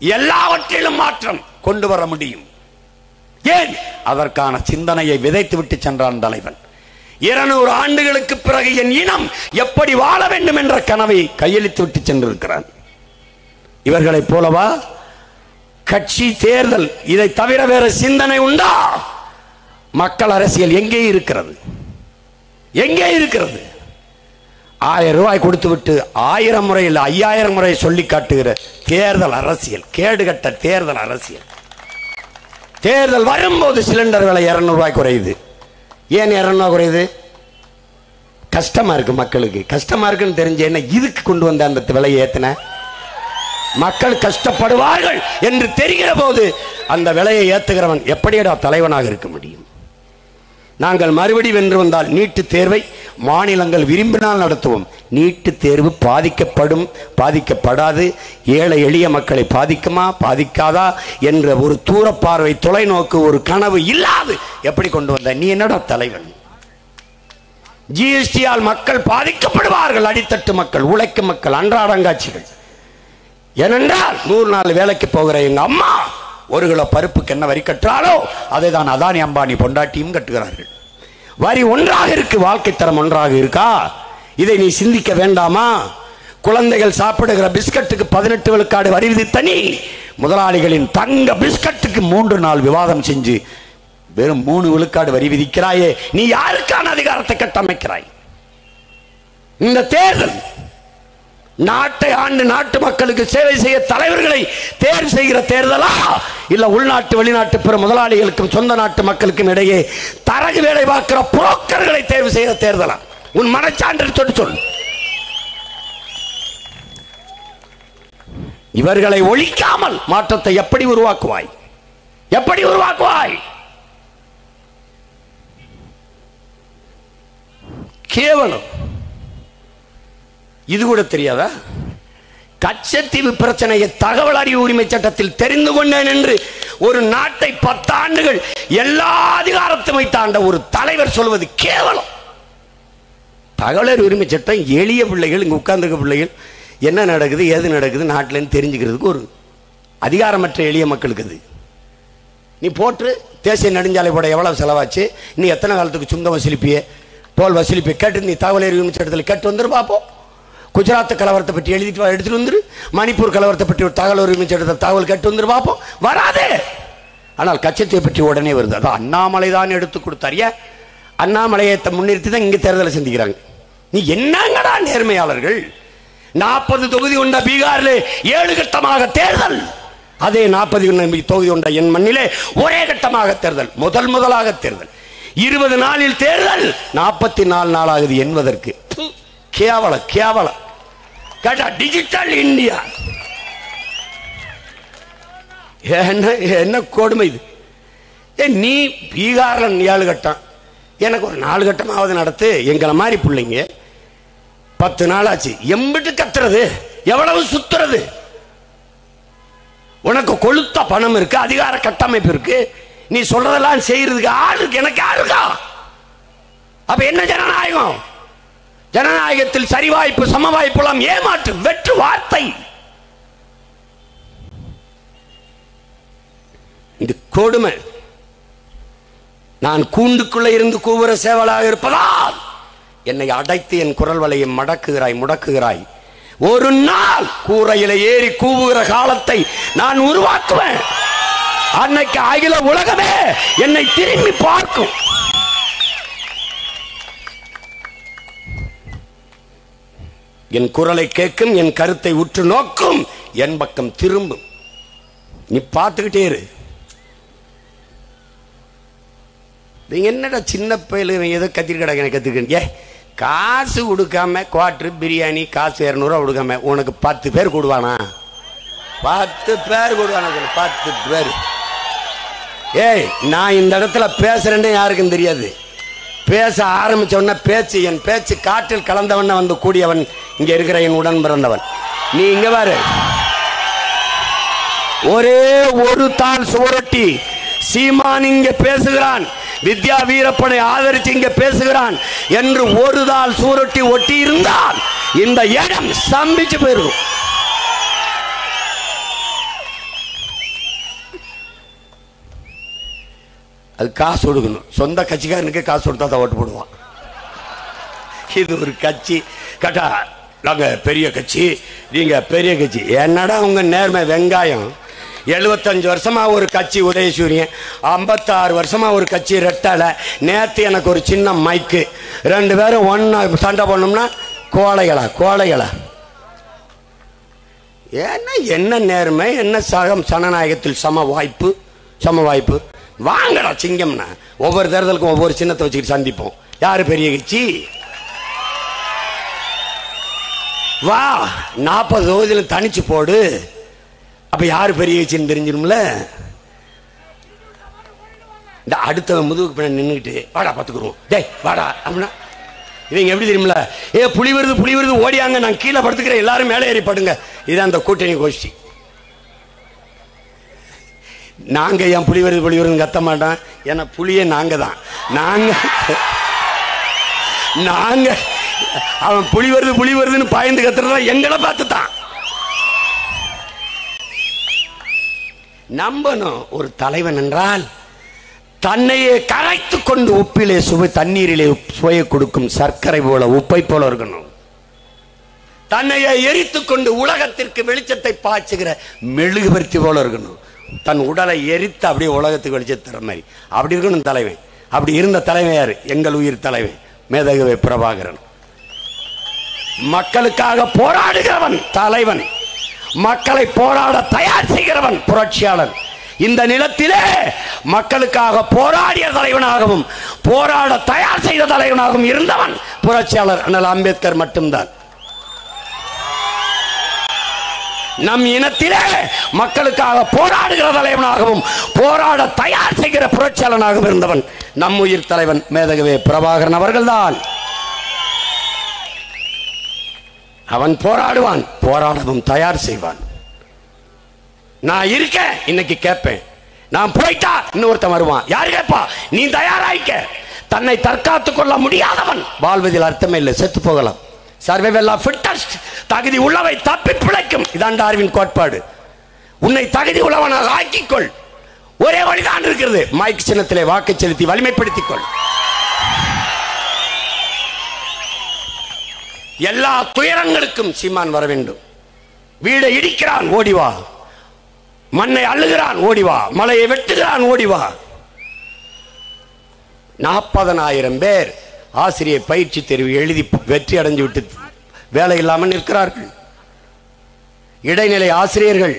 எல்லாவற்றிலும் மாற்றம் கொண்டு வர முடியும். ஏன்? அதற்கான சிந்தனையை விதைத்து விட்டு சென்றான் தலைவன். 200 ஆண்டுகளுக்கு பிறகு என் இனம் எப்படி வாழ வேண்டும் என்ற கனவை கையளித்து விட்டு சென்றிருக்கிறான். இவர்களைப் போலவா கட்சி, தேர்தல், இதை தவிர வேற சிந்தனை உண்டா? மக்கள் அரசியல் எங்கே இருக்கிறது? எங்கே இருக்கிறது? 1000 ரூபாய் கொடுத்து விட்டு 1000 முறை இல்லை 5000 முறை சொல்லி காட்டுகிற தேர்தல் அரசியல், கேடுகட்ட தேர்தல் அரசியல். தேர்தல் வரும்போது சிலிண்டர் விலை 200 ரூபாய் குறையுது. ஏன் 200 ரூபாய் குறையுது? கஷ்டமா இருக்கு மக்களுக்கு. கஷ்டமா இருக்குன்னு தெரிஞ்ச என்ன இதுக்கு கொண்டு வந்த அந்த விலையை ஏத்தின? மக்கள் கஷ்டப்படுவார்கள் என்று தெரிகிற போது அந்த விலையை ஏத்துகிறவன் எப்படியடா தலைவனாக இருக்க முடியும்? நாங்கள் மறுபடி வென்று வந்தால் நீட்டு தேர்வை மாநிலங்கள் விரும்பினால் நடத்துவோம். நீட்டு தேர்வு பாதிக்கப்படும், பாதிக்கப்படாது, ஏழை எளிய மக்களை பாதிக்குமா பாதிக்காதா என்ற ஒரு தூரப்பார்வை, தொலைநோக்கு, ஒரு கனவு இல்லாது எப்படி கொண்டு வந்த? நீ என்னடா தலைவன்? ஜிஎஸ்டியால் மக்கள் பாதிக்கப்படுவார்கள், அடித்தட்டு மக்கள், உழைக்கும் மக்கள், அன்றாடங்காட்சிகள். ஏனென்றால் 100 நாள் வேலைக்கு போகிற எங்க அம்மா 1 கிலோ பருப்புக்கு என்ன வரி கட்டுறாளோ அதை தான் அதானி, அம்பானி பொண்டாட்டியும் கட்டுகிறார்கள். வரி ஒன்றாக இருக்கு, வாழ்க்கை தரம் ஒன்றாக இருக்கா? இதை நீ சிந்திக்க வேண்டாமா? குழந்தைகள் சாப்பிடுகிற பிஸ்கட்டுக்கு 18 விழுக்காடு வரி விதித்தனி, முதலாளிகளின் தங்க பிஸ்கட்டுக்கு 3 நாள் விவாதம் செஞ்சு வெறும் 3 விழுக்காடு வரி விதிக்கிறாயே, நீ யாருக்கான அதிகாரத்தை கட்டமைக்கிறாய்? இந்த தேர்தல் நாட்டை ஆண்டு நாட்டு மக்களுக்கு சேவை செய்ய தலைவர்களை தேர்வு செய்கிற தேர்தலா, இல்ல உள்நாட்டு வெளிநாட்டு பிற முதலாளிகளுக்கும் சொந்த நாட்டு மக்களுக்கும் இடையே தரகு வேலை பார்க்கிற புரோக்கர்களை தேர்வு செய்கிற தேர்தலா? உன் மனச்சான்று சொல். இவர்களை ஒழிக்காமல் மாற்றத்தை எப்படி உருவாக்குவாய்? எப்படி உருவாக்குவாய்? கேவலம். இது கூட தெரியாதா? கச்சத்தீவு பிரச்சனையை தகவல் அறிவு உரிமை சட்டத்தில் தெரிந்து கொண்டேன் என்று ஒரு நாட்டை 10 ஆண்டுகள் எல்லா அதிகாரத்தையும் வைத்தாண்ட ஒரு தலைவர் சொல்வது கேவலம். தகவல் அறிவு உரிமை சட்டம் எளிய பிள்ளைகள், இங்க உட்கார்ந்துருக்க பிள்ளைகள் என்ன நடக்குது ஏது நடக்குது நாட்டில் தெரிஞ்சுக்கிறதுக்கு ஒரு அதிகாரமற்ற எளிய மக்களுக்கு. அது நீ போட்டு தேசிய நெடுஞ்சாலை போட எவ்வளவு செலவாச்சு, நீ எத்தனை காலத்துக்கு சுங்கம் வசூலிப்பிய, டோல் வசூலிப்பிய கேட்டு நீ தகவல் அறிவு உரிமை சட்டத்தில் கேட்டு வந்துரு பார்ப்போம். குஜராத் கலவரத்தை பற்றி எடுத்துட்டு வந்துரு, மணிப்பூர் கலவரத்தை பற்றி ஒரு தகவல் உரிமை சட்டத்தை தகவல் கேட்டு வந்துரு பார்ப்போம். வராதே. ஆனால் கச்சத்தீவை பற்றி உடனே வருது. அதான் அண்ணாமலை தான் எடுத்து கொடுத்தார். ஏன்? அண்ணாமலையை முன்னிறுத்தி தான் இங்க தேர்தலை சந்திக்கிறாங்க. நீ என்னங்கடா நேர்மையாளர்கள்? 40 தொகுதி கொண்ட பீகாரிலே 7 கட்டமாக தேர்தல், அதே 40 தொகுதி கொண்ட என் மண்ணிலே ஒரே கட்டமாக தேர்தல், முதலாக தேர்தல். 20 நாளில் தேர்தல், 44 நாளாகுது என்பதற்கு கேவலம். கேவலம். கேட்டா டிஜிட்டல் இந்தியா என்ன கொடுமை இது? நீ பீகார்ல 7 கட்டம், எனக்கு ஒரு 4 கட்டமாவது நடத்து. எங்களை மாதிரி பிள்ளைங்க 10 நாள் ஆச்சு, எம்பிட்டு கத்துறது, எவ்வளவு சுத்துறது? உனக்கு கொளுத்த பணம் இருக்கு, அதிகார கட்டமைப்பு இருக்கு, நீ சொல்றதெல்லாம் செய்யறதுக்கு ஆள் இருக்கு, எனக்கு ஆளுக்கா? அப்ப என்ன ஜனநாயகம்? ஜனநாயகத்தில் சரிவாய்ப்பு சமவாய்ப்புலாம் ஏமாற்று, வெற்று வார்த்தை. இது கொடுமை. நான் கூண்டுக்குள்ள இருந்து கூவுற சேவலாக இருப்பதால் என்னை அடைத்து என் குரல் வலையை முடக்குகிறாய். ஒரு நாள் கூரையில ஏறி கூவுகிற காலத்தை நான் உருவாக்குவேன். அன்னைக்கு அகில உலகமே என்னை திரும்பி பார்க்கும். என் குரலை கேட்கும், என் கருத்தை உற்று நோக்கும், என் பக்கம் திரும்பும். நீ பார்த்துக்கிட்டே இரு. என்னடா சின்ன பயில ஏதோ கத்திரிக்கடை கத்துக்க, காசு கொடுக்காம குவார்டர் பிரியாணி காசு 200 ரூபா கொடுக்காம உனக்கு 10 பேர் கூடுவானா? 10 பேர் கூடுவானா? 10 பேர். ஏய், நான் இந்த இடத்துல பேசுறேன்னு யாருக்கும் தெரியாது. பேச ஆரம்பிச்சவன பேச்சு, என் பேச்சு காற்றில் கலந்தவன வந்து கூடியவன் இங்க இருக்கிற என் உடன் பிறந்தவன். நீ இங்க பாரு, ஒரே ஒரு தாள் சுவரொட்டி சீமான் இங்க பேசுகிறான், வித்யா வீரப்பனை ஆதரிச்சு இங்க பேசுகிறான் என்று ஒரு தாள் சுவரொட்டி ஒட்டி இருந்தால் இந்த இடம் ஸ்தம்பிச்சு போயிருக்கும். அது காசு கொடுக்கணும், சொந்த கட்சிக்காரனுக்கு காசு கொடுத்தா தான் ஓட்டு போடுவான். இது ஒரு கட்சி கட்டா, நாங்க பெரிய கட்சி, நீங்க பெரிய கட்சி. என்னடா உங்க நேர்மை வெங்காயம். 75 வருஷமா ஒரு கட்சி உதயசூரியன், 56 வருஷமா ஒரு கட்சி ரெட்டலை. நேத்து எனக்கு ஒரு சின்ன மைக்கு, 2 பேரும் ஒன்னா சண்டை பண்ணோம்னா கோழைகளா. ஏன்னா என்ன நேர்மை, என்ன சனநாயகத்தில் சம வாய்ப்பு. வாங்கடா சிங்கம்னா, ஒவ்வொரு தேர்தலுக்கும் ஒவ்வொரு சின்னத்தை வச்சுக்கிட்டு சந்திப்போம். யாரு பெரிய கட்சி? வா 40 தொகுதியிலும் தனிச்சு போடு, அப்ப யாரு பெரிய கட்சின்னு தெரிஞ்சிடும்ல. இந்த அடுத்த முதுகுக்கு பின்னாடி நின்றுட்டு வாடா பார்த்துக்குருவோம், டேய் வாடா அப்படின்னா இவங்க எப்படி தெரியுமில்ல, புலி வருது ஓடியாங்க, நான் கீழே படுத்துக்கிறேன், எல்லாரும் மேலே ஏறி படுங்க. இதுதான் அந்த கூட்டணி கோஷ்டி. நாங்க ஏன் புலி வருது கத்த மாட்டோம், ஏன்னா புலியே நாங்க தான். நாங்க அவன் புலி வருதுன்னு பயந்து கத்துறதா எங்களை பார்த்து தான். நம்பணும் ஒரு தலைவன் என்றால் தன்னையே கரைத்து கொண்டு உப்பிலே சுவை, தண்ணீரிலே சுவையை கொடுக்கும் சர்க்கரை போல, உப்பை போல இருக்கணும். தன்னையே எரித்து கொண்டு உலகத்திற்கு வெளிச்சத்தை பாய்ச்சுகிற மெழுகுபருத்தி போல இருக்கணும். தன் உடலை எரித்து அப்படியே உலகத்துக்கு வெளிச்சம் தர மாதிரி அப்படி இருக்கணும் தலைவன். அப்படி இருந்த தலைவன் யாரு? எங்கள் உயிர் தலைவன் மேதகுவே பிரபாகரன். மக்களுக்காக போராடுகிறவன் தலைவன், மக்களை போராட தயார் செய்கிறவன் புரட்சியாளன். இந்த நிலத்திலே மக்களுக்காக போராடிய தலைவனாகவும் போராட தயார் செய்த தலைவனாகவும் இருந்தவன் புரட்சியாளர் அண்ணல் அம்பேத்கர் மட்டும்தான். நம் இனத்திலே மக்களுக்காக போராடுகிற தலைவனாகவும் போராட தயார் செய்கிற புரட்சியாளனாகவும் இருந்தவன் நம் உயிர் தலைவன் மேதகுவே பிரபாகரன் அவர்கள்தான். அவன் போராடுவான், போராடவும் தயார் செய்வான். நான் இருக்க இன்னைக்கு கேட்பேன், நான் போயிட்டா இன்னொருத்தன் வருவான். யாரு கேட்பா? நீ தயாராயிக்க. தன்னை தற்காத்துக் கொள்ள முடியாதவன் வாழ்வதில் அர்த்தமே இல்லை, செத்து போகலாம். சர்வைவல் ஆஃப் ஃபிட்டஸ்ட், தகுதி உள்ளவை தப்பி பிழைக்கும். இதான் டார்வின் கோட்பாடு. உன்னை தகுதி உள்ளவனாக ஆக்கிக்கொள். ஒரே வழிதான் இருக்கிறது, மைக் சின்னத்திலே வாக்கு செலுத்தி வலிமைப்படுத்திக் கொள். எல்லா துயரங்களுக்கும் சீமான் வர வேண்டும். வீடை இடிக்கிறான் ஓடிவா, மண்ணை அள்ளுகிறான் ஓடிவா, மலையை வெட்டுகிறான் ஓடிவா. 40,000 பேர் ஆசிரியர் பயிற்சி தேர்வு எழுதி வெற்றி அடைஞ்சு விட்டு வேலை இல்லாமல் நிற்கிறார்கள். இடைநிலை ஆசிரியர்கள்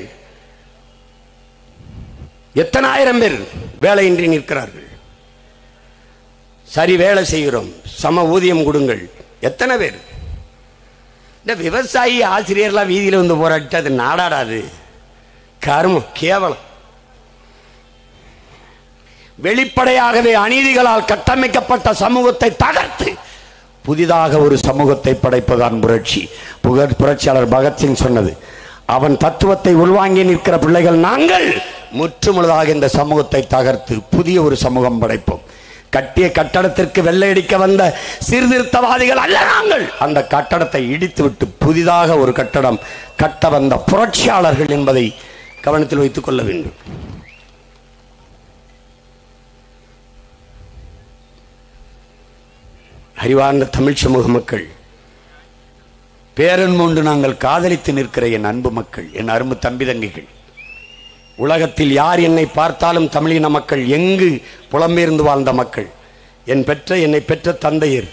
எத்தனை ஆயிரம் பேர் வேலையின்றி நிற்கிறார்கள். சரி வேலை செய்கிறோம், சம ஊதியம் கொடுங்கள், எத்தனை பேர்? இந்த விவசாயி ஆசிரியர்லாம் வீதியில் வந்து போராட்டு அது நாடாடாது, கர்மம், கேவலம். வெளிப்படையாகவே அநீதிகளால் கட்டமைக்கப்பட்ட சமூகத்தை தகர்த்து புதிதாக ஒரு சமூகத்தை படைப்பதான் புரட்சி. புரட்சியாளர் பகத்சிங் சொன்னது. அவன் தத்துவத்தை உள்வாங்கி நிற்கிற பிள்ளைகள் நாங்கள் முற்றுமுழுதாக இந்த சமூகத்தை தகர்த்து புதிய ஒரு சமூகம் படைப்போம். கட்டிய கட்டடத்திற்கு வெள்ளையடிக்க வந்த சீர்திருத்தவாதிகள் அல்ல நாங்கள். அந்த கட்டடத்தை இடித்துவிட்டு புதிதாக ஒரு கட்டடம் கட்ட வந்த புரட்சியாளர்கள் என்பதை கவனத்தில் வைத்துக் கொள்ள வேண்டும். அறிவார்ந்த தமிழ் சமூக மக்கள், பேரன்போடு நாங்கள் காதலித்து நிற்கிற என் அன்பு மக்கள், என் அரும்பு தம்பி தங்கிகள், உலகத்தில் யார் என்னை பார்த்தாலும் தமிழின மக்கள், எங்கு புலம்பெயர்ந்து வாழ்ந்த மக்கள், என்னை பெற்ற தந்தையர்,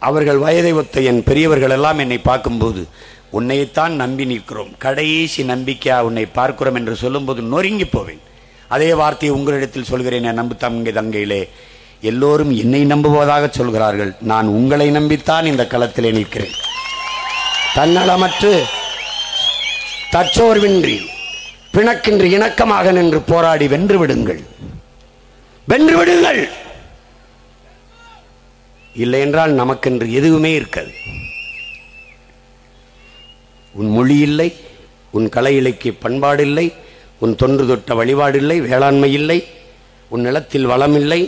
அவர்கள் வயதை ஒத்த என் பெரியவர்கள் எல்லாம் என்னை பார்க்கும்போது உன்னைத்தான் நம்பி நிற்கிறோம், கடைசி நம்பிக்கையா உன்னை பார்க்கிறோம் என்று சொல்லும்போது நொறுங்கி போவேன். அதே வார்த்தையை உங்களிடத்தில் சொல்கிறேன். என் நம்பு தங்கையிலே, எல்லோரும் என்னை நம்புவதாக சொல்கிறார்கள், நான் உங்களை நம்பித்தான் இந்த களத்திலே நிற்கிறேன். தன்னலமற்று தற்சோர்வின்றி பிணக்கின்றி இணக்கமாக நின்று போராடி வென்று விடுங்கள், வென்று விடுங்கள். இல்லை என்றால் நமக்கென்று எதுவுமே இருக்காது. உன் மொழி இல்லை, உன் கலை இலக்கிய பண்பாடு இல்லை, உன் தொன்று தொட்ட வழிபாடு இல்லை, வேளாண்மை இல்லை, உன் நிலத்தில் வளம் இல்லை,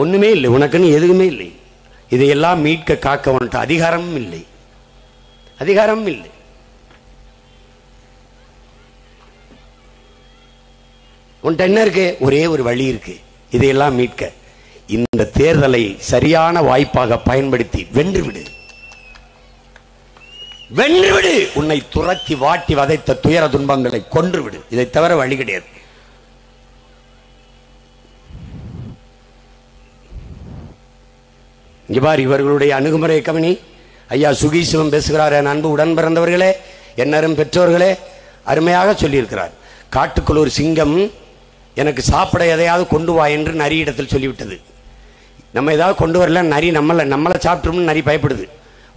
ஒண்ணுமே இல்லை, உனக்குன்னு எதுவுமே இல்லை. இதையெல்லாம் மீட்க காக்க உன்ட்ட அதிகாரமும் இல்லை, அதிகாரமும் இல்லை. உன்ட்ட என்ன இருக்கு? ஒரே ஒரு வழி இருக்கு, இதையெல்லாம் மீட்க. இந்த தேர்தலை சரியான வாய்ப்பாக பயன்படுத்தி வென்றுவிடு, வென்றுவிடு. உன்னை துரத்தி வாட்டி வதைத்த துயர துன்பங்களை கொன்றுவிடு. இதை தவிர வழி கிடையாது. இங்க பார், இவர்களுடைய அணுகுமுறை கவனி. ஐயா சுகீசிவம் பேசுகிறார். என் அன்பு உடன் பிறந்தவர்களே, என்னரும் பெற்றோர்களே, அருமையாக சொல்லியிருக்கிறார். காட்டுக்குள் ஒரு சிங்கம் எனக்கு சாப்பிட எதையாவது கொண்டு வா என்று நரியிடத்தில் சொல்லிவிட்டது. நம்ம ஏதாவது கொண்டு வரல, நரி நம்மளை சாப்பிட்டோம்னு நரி பயப்படுது.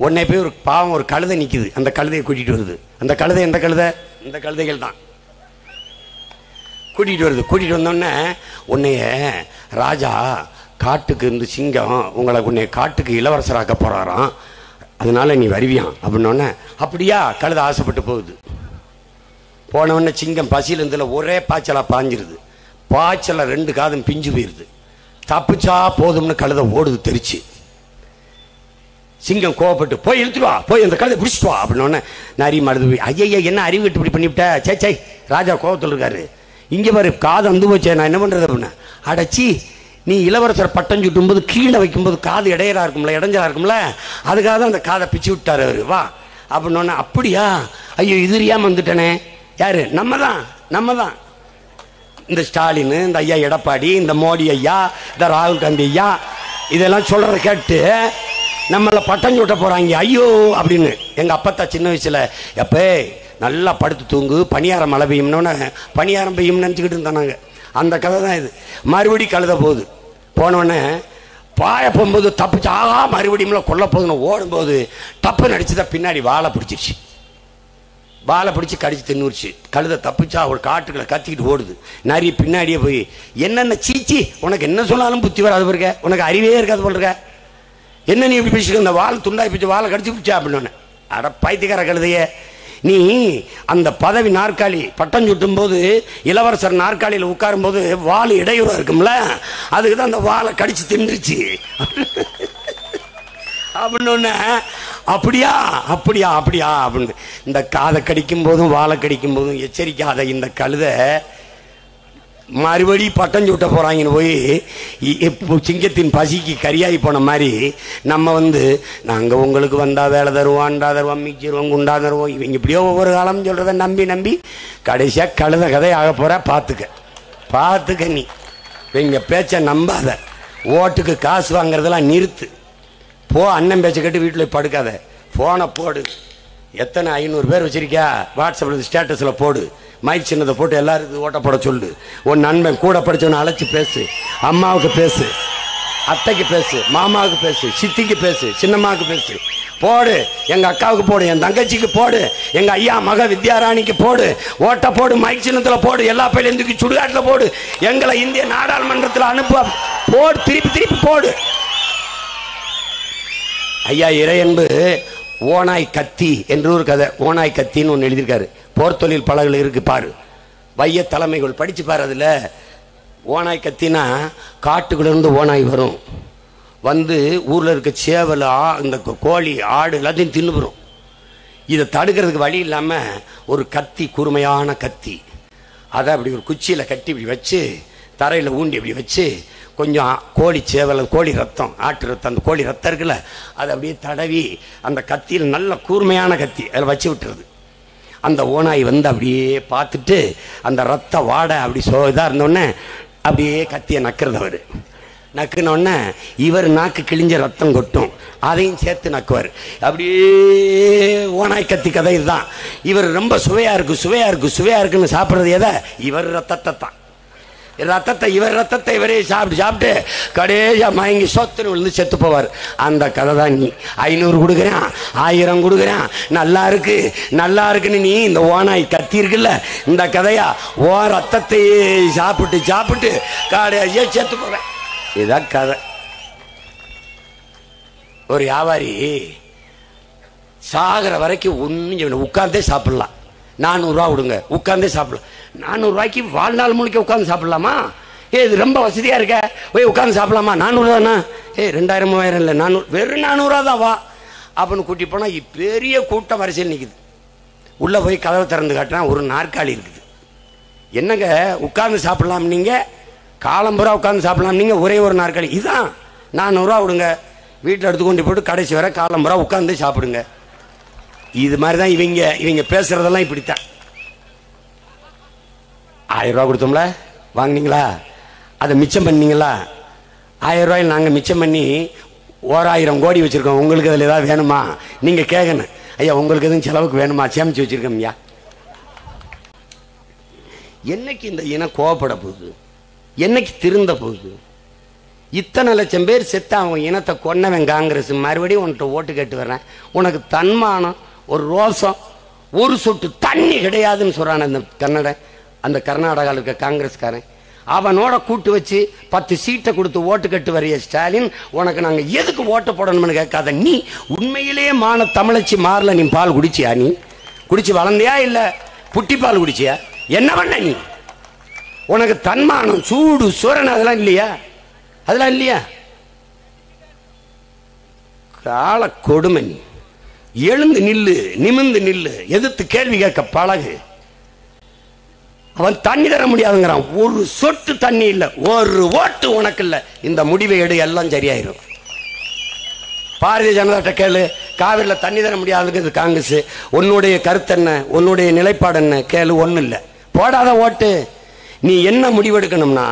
உடனே போய் ஒரு பாவம் ஒரு கழுதை நிற்குது, அந்த கழுதையை கூட்டிட்டு வருது. அந்த கழுதை எந்த கழுதை? இந்த கழுதைகள் தான் கூட்டிட்டு வருது. கூட்டிட்டு வந்தோடனே உன்னைய ராஜா காட்டுக்கு இருந்து சிங்கம் உன்னை காட்டுக்கு இளவரசராக்க போறாராம், அதனால நீ வருவியான் அப்படின்னோடனே, அப்படியா? கழுதை ஆசைப்பட்டு போகுது. போனவொடனே சிங்கம் பசியில் இருந்ததுல ஒரே பாய்ச்சலா பாஞ்சிருது. பாய்ச்சல 2 காதும் பிஞ்சு போயிருது. தப்பிச்சா போதும்னு கழுதை ஓடுது தெரிச்சு. சிங்கம் கோவப்பட்டு போய் இழுத்துட்டு வா, போய் அந்த கழுதை பிடிச்சிட்டு வா அப்படின்னோடனே நரி மழுது, ஐயா என்ன அறிவு விட்டு இப்படி பண்ணிவிட்ட? சே ராஜா கோவத்தில் இருக்காரு. இங்க பாரு, காது வந்து போச்சே, நான் என்ன பண்றது அப்படின்னா, அடைச்சி நீ இளவரசர் பட்டம் சுட்டும் போது கீழே வைக்கும்போது காது இடையரா இருக்கும்ல, இடைஞ்சலா இருக்கும்ல, அதுக்காக தான் அந்த காதை பிச்சு விட்டாரு அவரு. வா அப்படின்னோடனே, அப்படியா? ஐயோ எதிரியாம வந்துட்டனே. யாரு? நம்ம தான் இந்த ஸ்டாலின், இந்த ஐயா எடப்பாடி, இந்த மோடி ஐயா, இந்த ராகுல் காந்தி ஐயா, இதெல்லாம் சொல்றத கேட்டு நம்மளை பட்டம் சுட்ட போறாங்க. ஐயோ அப்படின்னு எங்க அப்பத்தா சின்ன வயசுல எப்ப நல்லா படுத்து தூங்கு, பணியாரம் மழை பெய்யும்னு பணியாரம் பெய்யும் நினச்சிக்கிட்டு இருந்தாங்க. அந்த கதை தான் இது. மறுபடி கழுத போகுது. போனோடனே பாய போகும்போது தப்பிச்சு, ஆகா மறுபடியும் கொல்ல போகுதுன்னு ஓடும்போது தப்பு நடிச்சுதான் பின்னாடி வாழை பிடிச்சிருச்சு. வாழை பிடிச்சி கடிச்சு தின்னுருச்சு. கழுதை தப்பிச்சா ஒரு காட்டுக்களை கத்திக்கிட்டு ஓடுது. நரி பின்னாடியே போய், என்னென்ன சீச்சி, உனக்கு என்ன சொன்னாலும் புத்தி வராது போயிருக்க, உனக்கு அறிவே இருக்காது போல் இருக்க, என்ன நீ இப்படி பேசிக்க, இந்த வாழை துண்டாய் பிடிச்சி வாழை கடிச்சு பிடிச்சா அப்படின்னு. அட பைத்தியக்கார கழுதைய, நீ அந்த பதவி நாற்காலி பட்டம் சுட்டும் போது இளவரசர் நாற்காலியில் உட்காரும் போது வாள் இடையூறா இருக்கும்ல, அதுக்கு தான் அந்த வாழை கடிச்சு தின்றுச்சு அப்படின்னு. அப்படியா அப்படியா அப்படியா அப்படின்னு இந்த காதை கடிக்கும் போதும் வாழை கடிக்கும் போதும் எச்சரிக்காத இந்த கழுதை மறுபடி பட்டம் சுட்ட போறாங்கன்னு போய் சிங்கத்தின் பசிக்கு கரியாகி போன மாதிரி நம்ம நாங்க உங்களுக்கு வந்தா வேலை தருவோம், அண்டா தருவோம், மிச்சிருவோம், குண்டா தருவோம், இவங்க இப்படியோ ஒவ்வொரு காலம் சொல்றத நம்பி கடைசியா கழுத கதை ஆக போற. பாத்துக்க நீ இவங்க பேச்ச நம்பாத. ஓட்டுக்கு காசு வாங்குறதெல்லாம் நிறுத்து. போ, அண்ணன் பேச்ச கேட்டு வீட்டில் படுக்காத. போனை போடு. எத்தனை 500 பேர் வச்சிருக்கியா? வாட்ஸ்அப்ல ஸ்டேட்டஸ்ல போடு. மைக் சின்னதை போட்டு எல்லாருக்கும் ஓட்ட போட சொல்லு. உன் நண்பன் கூட படிச்சவனை அழைச்சி பேசு. அம்மாவுக்கு பேசு, அத்தைக்கு பேசு, மாமாவுக்கு பேசு, சித்திக்கு பேசு, சின்னம்மாவுக்கு பேசு. போடு, எங்க அக்காவுக்கு போடு, என் தங்கச்சிக்கு போடு, எங்க ஐயா மக வித்யாராணிக்கு போடு. ஓட்ட போடு, மைக் சின்னத்துல போடு, எல்லா பயிலும் சுடுகாட்டுல போடு, எங்களை இந்திய நாடாளுமன்றத்தில் அனுப்ப போடு, திருப்பி போடு. ஐயா இறையன்பு ஓனாய் கத்தி என்று ஒரு கதை, ஓனாய் கத்தின்னு ஒன்று எழுதியிருக்காரு. போர் தொழில் பலகள் இருக்கு பாரு, வைய தலைமைகள் படிச்சு பாரு. அதுல ஓனாய் கத்தினா காட்டுக்குள்ள இருந்து ஓனாய் வரும், ஊர்ல இருக்க சேவல், இந்த கோழி, ஆடு எல்லாத்தையும் தின்னுபுரும். இதை தடுக்கிறதுக்கு வழி இல்லாம ஒரு கத்தி, கூர்மையான கத்தி, அதை அப்படி ஒரு குச்சியில கட்டி இப்படி வச்சு தரையில ஊண்டி இப்படி வச்சு கொஞ்சம் கோழி சேவல், கோழி ரத்தம், ஆட்டு ரத்தம், அந்த கோழி ரத்தம் இருக்குல்ல, அதை அப்படியே தடவி அந்த கத்தியில் நல்ல கூர்மையான கத்தி அதில் வச்சு விட்டுறது. அந்த ஓனாய் அப்படியே பார்த்துட்டு அந்த ரத்த வாடை அப்படி இதாக இருந்தோடனே அப்படியே கத்தியை நக்கிறது. அவர் நக்குனோடனே இவர் நாக்கு கிழிஞ்ச ரத்தம் கொட்டும், அதையும் சேர்த்து நக்குவார். அப்படியே ஓனாய் கத்தி கதை இதுதான். இவர் ரொம்ப சுவையா இருக்குன்னு சாப்பிட்றது எதை? இவர் ரத்தத்தை தான். இவர் ரத்தத்தை இவரே சாப்பிட்டு கடைசியா மயங்கி சொத்துன்னு விழுந்து செத்து போவார். அந்த கதை தான். நீ 500 கொடுக்குறேன், 1000 கொடுக்குறேன், நல்லா இருக்குன்னு நீ இந்த ஓனாய் கத்தி இருக்குல்ல, இந்த கதையா ஓ ரத்தத்தை சாப்பிட்டு கடைசியா செத்து போவேன். இதுதான் கதை. ஒரு வியாபாரி சாகிற வரைக்கும் ஒன்னும் உட்கார்ந்தே சாப்பிடலாம். 400 விடுங்க, உட்கார்ந்தே சாப்பிடலாம். 400 வாழ்நாள் முழுக்க உட்கார்ந்து சாப்பிடலாமா? இது ரொம்ப வசதியா இருக்க, போய் உட்கார்ந்து சாப்பிடலாமா? 400 தானா? 2000 3000 இல்லை, 400, வெறும் 400 தான் வா அப்படின்னு கூட்டி போனா பெரிய கூட்டம் வரிசையில் நிற்குது. உள்ள போய் கதவை திறந்து காட்டுறேன், ஒரு நாற்காலி இருக்குது. என்னங்க உட்கார்ந்து சாப்பிடலாம், நீங்க காலம்புறா உட்கார்ந்து சாப்பிடலாம், நீங்க ஒரே ஒரு நாற்காலி. இதுதான் 400 விடுங்க, வீட்டில் எடுத்து கொண்டு போட்டு கடைசி வரை காலம்புறா உட்கார்ந்து சாப்பிடுங்க. இது மாதிரி தான் இவங்க பேசுறதெல்லாம் இப்படித்தான். 1000 ரூபா கொடுத்தோம்ல, வாங்கினீங்களா? அதை மிச்சம் பண்ணீங்களா? 1000 ரூபாயில் நாங்கள் மிச்சம் பண்ணி 1000 கோடி வச்சிருக்கோம். உங்களுக்கு அதில் ஏதாவது வேணுமா? நீங்க கேட்கணும், ஐயா உங்களுக்கு எதுவும் செலவுக்கு வேணுமா? சேமிச்சு வச்சிருக்கோம் ஐயா. என்னைக்கு இந்த இனம் கோவப்பட போகுது? என்னைக்கு திருந்த போகுது? இத்தனை லட்சம் பேர் செத்து அவன் இனத்தை கொன்னவன் காங்கிரஸ். மறுபடியும் உன்கிட்ட ஓட்டு கேட்டு வர்றேன். உனக்கு தன்மானம், ஒரு ரோசம், ஒரு சொட்டு தண்ணி கிடையாதுன்னு சொல்றான் அந்த கர்நாடகாவில் இருக்க காங்கிரஸ்காரன். அவனோட கூட்டு வச்சு 10 சீட்டை கொடுத்து ஓட்டு கட்டு வரைய ஸ்டாலின், உனக்கு நாங்க எதுக்கு ஓட்டு போடணும்னு கேட்காத. நீ உண்மையிலேயே மான தமிழச்சி மாறல. நீ பால் குடிச்சியா? நீ குடிச்சு வளர்ந்தியா இல்ல புட்டி பால் குடிச்சியா? என்ன பண்ண நீ? உனக்கு தன்மானம், சூடு சுரண் அதெல்லாம் இல்லையா? அதெல்லாம் இல்லையா? கால கொடுமை. நீ எழுந்து நில்லு, நிமிந்து நில்லு, எதிர்த்து கேள்வி கேட்க பழகு. அவன் தண்ணி தர முடியாதுங்கிறான். ஒரு சொட்டு தண்ணி இல்ல, ஒரு ஓட்டு உனக்கு இல்ல. இந்த முடிவை எடு, எல்லாம் சரியாயிரும். பாரதிய ஜனதா கேளு, காவிரியில தண்ணி தர முடியாதுங்கிறது காங்கிரஸ். உன்னுடைய கருத்து என்ன, உன்னுடைய நிலைப்பாடு என்ன கேளு. ஒண்ணு இல்ல, போடாத ஓட்டு. நீ என்ன முடிவெடுக்கணும்னா,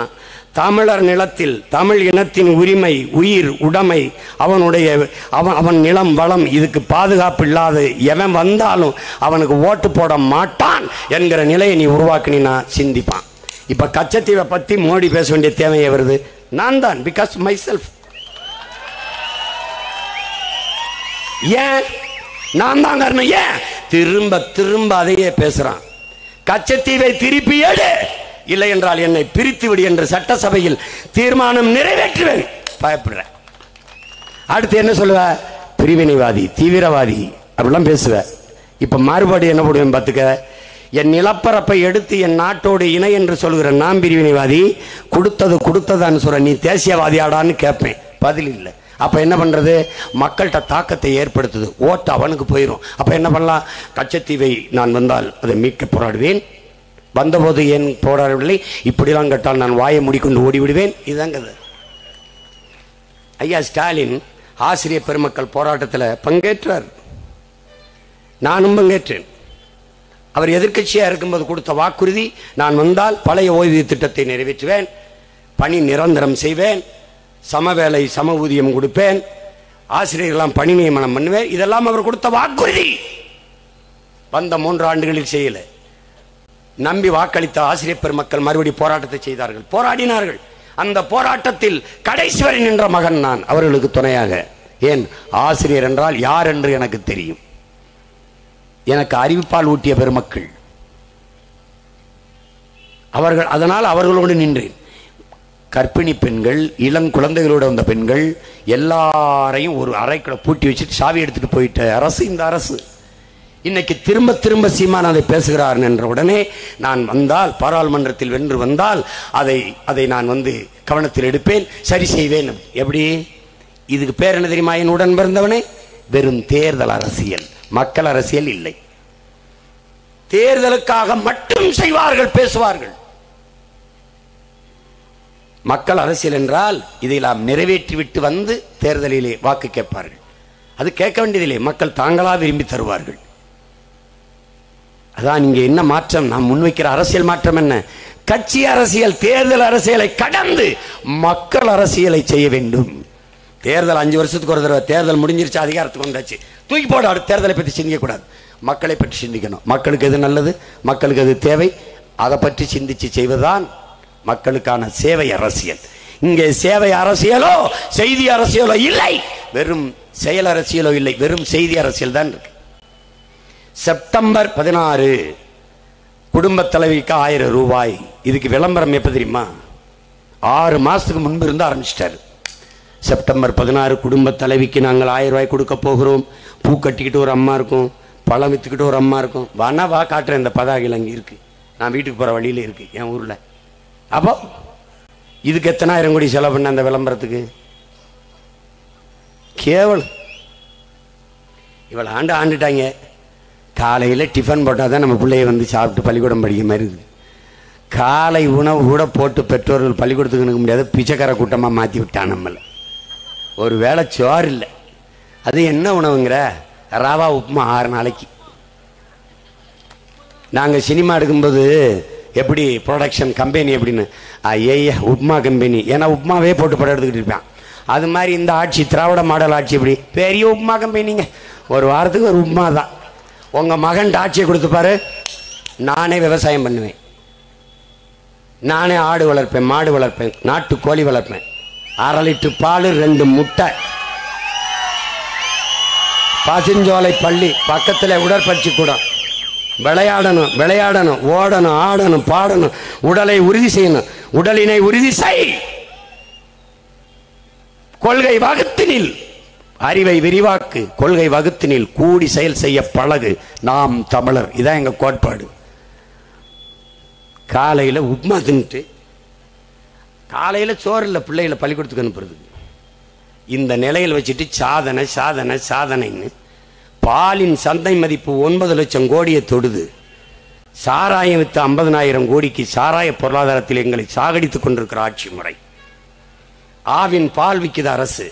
தமிழர் நிலத்தில் தமிழ் இனத்தின் உரிமை, உயிர், உடைமை, அவன் நிலம், வளம், இதுக்கு பாதுகாப்பு இல்லாத எவன் வந்தாலும் அவனுக்கு ஓட்டு போட மாட்டான் என்கிற நிலையை நீ உருவாக்கினா சிந்திப்பான். இப்ப கச்சத்தீவை பத்தி மோடி பேச வேண்டிய தேவையே வருது. நான் தான், பிகாஸ் மை செல்ஃப். ஏன் நான் தான் காரணம்? ஏன் திரும்ப திரும்ப அதையே பேசுறான்? கச்சத்தீவை திருப்பி எடு, இல்லை என்றால் என்னை பிரித்து விடு என்று சட்டசபையில் தீர்மானம் நிறைவேற்றுவேன். பயப்படுறேன். அடுத்து என்ன சொல்லுவ? பிரிவினைவாதி, தீவிரவாதி அப்படிலாம் பேசுவ. இப்ப மாறுபாடு என்ன போடுவேன் பார்த்துக்க. என் நிலப்பரப்பை எடுத்து என் நாட்டோடு இணை என்று சொல்கிற நான் பிரிவினைவாதி, கொடுத்ததான்னு சொல்ற நீ தேசியவாதியாடான்னு கேட்பேன். பதில் இல்லை. அப்ப என்ன பண்றது? மக்கள்கிட்ட தாக்கத்தை ஏற்படுத்துது, ஓட்டு அவனுக்கு போயிடும். அப்ப என்ன பண்ணலாம்? கச்சத்தீவை நான் வந்தால் அதை மீட்க போராடுவேன், வந்தபோது ஏன் போராடவில்லை, இப்படிலாம் கேட்டால் நான் வாயை மூடிக்கொண்டு ஓடிவிடுவேன். இதுதாங்க ஐயா ஸ்டாலின் ஆசிரியர் பெருமக்கள் போராட்டத்தில் பங்கேற்றார். நானும் பங்கேற்றேன். அவர் எதிர்க்கட்சியா இருக்கும்போது கொடுத்த வாக்குறுதி, நான் வந்தால் பழைய ஓய்வூதிய திட்டத்தை நிறைவேற்றுவேன், பணி நிரந்தரம் செய்வேன், சமவேளை சம ஊதியம் கொடுப்பேன், ஆசிரியர்களாம் பணி நியமனம் பண்ணுவேன். இதெல்லாம் அவர் கொடுத்த வாக்குறுதி. வந்த 3 ஆண்டுகளில் செய்யல. நம்பி வாக்களித்த ஆசிரியர் பெருமக்கள் மறுபடி போராட்டத்தை செய்தார்கள், போராடினார்கள். அந்த போராட்டத்தில் கடைசி வரை நின்ற மகன் நான், அவர்களுக்கு துணையாக. ஏன்? ஆசிரியர் என்றால் யார் என்று எனக்கு தெரியும். எனக்கு அறிவிப்பால் ஊட்டிய பெருமக்கள் அவர்கள். அதனால் அவர்களோடு நின்றேன். கர்ப்பிணி பெண்கள், இளங்குழந்தைகளோட வந்த பெண்கள் எல்லாரையும் ஒரு அறைக்குள்ள பூட்டி வச்சுட்டு சாவி எடுத்துட்டு போயிட்ட அரசு இந்த அரசு. இன்னைக்கு திரும்ப திரும்ப சீமான் அதை பேசுகிறார் என்ற உடனே நான் வந்தால், பாராளுமன்றத்தில் வென்று வந்தால் அதை நான் கவனத்தில் எடுப்பேன், சரி செய்வேன். எப்படி? இதுக்கு பேர் என்ன தெரியுமா? என் உடன் பிறந்தவனே, வெறும் தேர்தல் அரசியல், மக்கள் அரசியல் இல்லை. தேர்தலுக்காக மட்டும் செய்வார்கள், பேசுவார்கள். மக்கள் அரசியல் என்றால் இதையெல்லாம் நிறைவேற்றிவிட்டு வந்து தேர்தலிலே வாக்கு கேட்பார்கள். அது கேட்க வேண்டியதில்லை, மக்கள் தாங்களா விரும்பி தருவார்கள். அதான் இங்க என்ன மாற்றம்? நாம் முன்வைக்கிற அரசியல் மாற்றம் என்ன? கட்சி அரசியல், தேர்தல் அரசியலை கடந்து மக்கள் அரசியலை செய்ய வேண்டும். தேர்தல் 5 வருஷத்துக்கு ஒரு தடவை, தேர்தல் முடிஞ்சிருச்சு, அதிகாரத்துக்கு வந்தாச்சு, தூக்கி போட. அடுத்த தேர்தலை பற்றி சிந்திக்க கூடாது, மக்களை பற்றி சிந்திக்கணும். மக்களுக்கு எது நல்லது, மக்களுக்கு எது தேவை, அதை பற்றி சிந்திச்சு செய்வதுதான் மக்களுக்கான சேவை அரசியல். இங்கே சேவை அரசியலோ செய்தி அரசியலோ இல்லை, வெறும் செயல் அரசியலோ இல்லை, வெறும் செய்தி அரசியல் தான் இருக்கு. செப்டம்பர் 16 குடும்ப தலைவிக்கு 1000 ரூபாய். இதுக்கு விளம்பரம் எப்ப தெரியுமா? 6 மாசத்துக்கு முன்பு இருந்து ஆரம்பிச்சிட்டாரு. செப்டம்பர் 16 குடும்ப தலைவிக்கு நாங்கள் 1000 ரூபாய் கொடுக்க போகிறோம். பூ கட்டிக்கிட்டு ஒரு அம்மா இருக்கும், பழம் வித்துக்கிட்டு ஒரு அம்மா இருக்கும். வானா வா காட்டுறேன், இந்த பதாகையில் அங்கே இருக்கு, நான் வீட்டுக்கு போற வழியில இருக்கு என் ஊர்ல. அப்போ இதுக்கு எத்தனாயிரம் கோடி செலவு பண்ண அந்த விளம்பரத்துக்கு? கேவலம். இவ்வளவு ஆண்டுட்டாங்க. காலையில டிஃபன் போட்டால் தான் நம்ம பிள்ளைய வந்து சாப்பிட்டு பள்ளிக்கூடம் படிக்க மாதிரி இருக்குது. காலை உணவு கூட போட்டு பெற்றோர்கள் பள்ளிக்கூடத்துக்கு நிற்க முடியாது, பிச்சைக்கார கூட்டமாக மாற்றி விட்டான் நம்மளை. ஒரு வேளை சோறு இல்லை. அது என்ன உணவுங்கிற? ரவா உப்புமா 6 நாளைக்கு. நாங்கள் சினிமா எடுக்கும்போது எப்படி ப்ரொடக்ஷன் கம்பெனி எப்படின்னு, ஐயா உப்மா கம்பெனி, ஏன்னா உப்மாவே போட்டு படம் எடுத்துக்கிட்டு இருப்பான். அது மாதிரி இந்த ஆட்சி, திராவிட மாடல் ஆட்சி எப்படி பெரிய உப்மா கம்பெனிங்க. ஒரு வாரத்துக்கு ஒரு உப்மா தான். உங்கள் மகன் ஆட்சியை கொடுத்துப்பாரு, நானே விவசாயம் பண்ணுவேன், நானே ஆடு வளர்ப்பேன், மாடு வளர்ப்பேன், நாட்டு கோழி வளர்ப்பேன், 1/2 லிட்டர் பால், 2 முட்டை, பசுஞ்சோலை பள்ளி பக்கத்தில் உடற்பயிற்சி கூடம், விளையாடணும் விளையாடணும், ஓடணும் ஆடணும் பாடணும், உடலை உறுதி செய்யணும், உடலினை உறுதி செய், கொள்கை வகுத்தினில் அறிவை விரிவாக்கு, கொள்கை வகுத்தினில் கூடி செயல் செய்ய பழகு, நாம் தமிழர். இதான் எங்க கோட்பாடு. காலையில் உப்மா தின்ட்டு காலையில் சோறு இல்லை பிள்ளைகளை பள்ளிக்கூடத்துக்கு அனுப்புறது. இந்த நிலையில் வச்சுட்டு சாதனை சாதனை சாதனைன்னு பாலின் சந்தை மதிப்பு 9 லட்சம் கோடியை தொடுது. சாராயம் வித்து 50,000 கோடிக்கு சாராய பொருளாதாரத்தில் எங்களை சாகடித்துக் கொண்டிருக்கிற ஆட்சி முறை. ஆவின் பால் விற்கிது அரசு.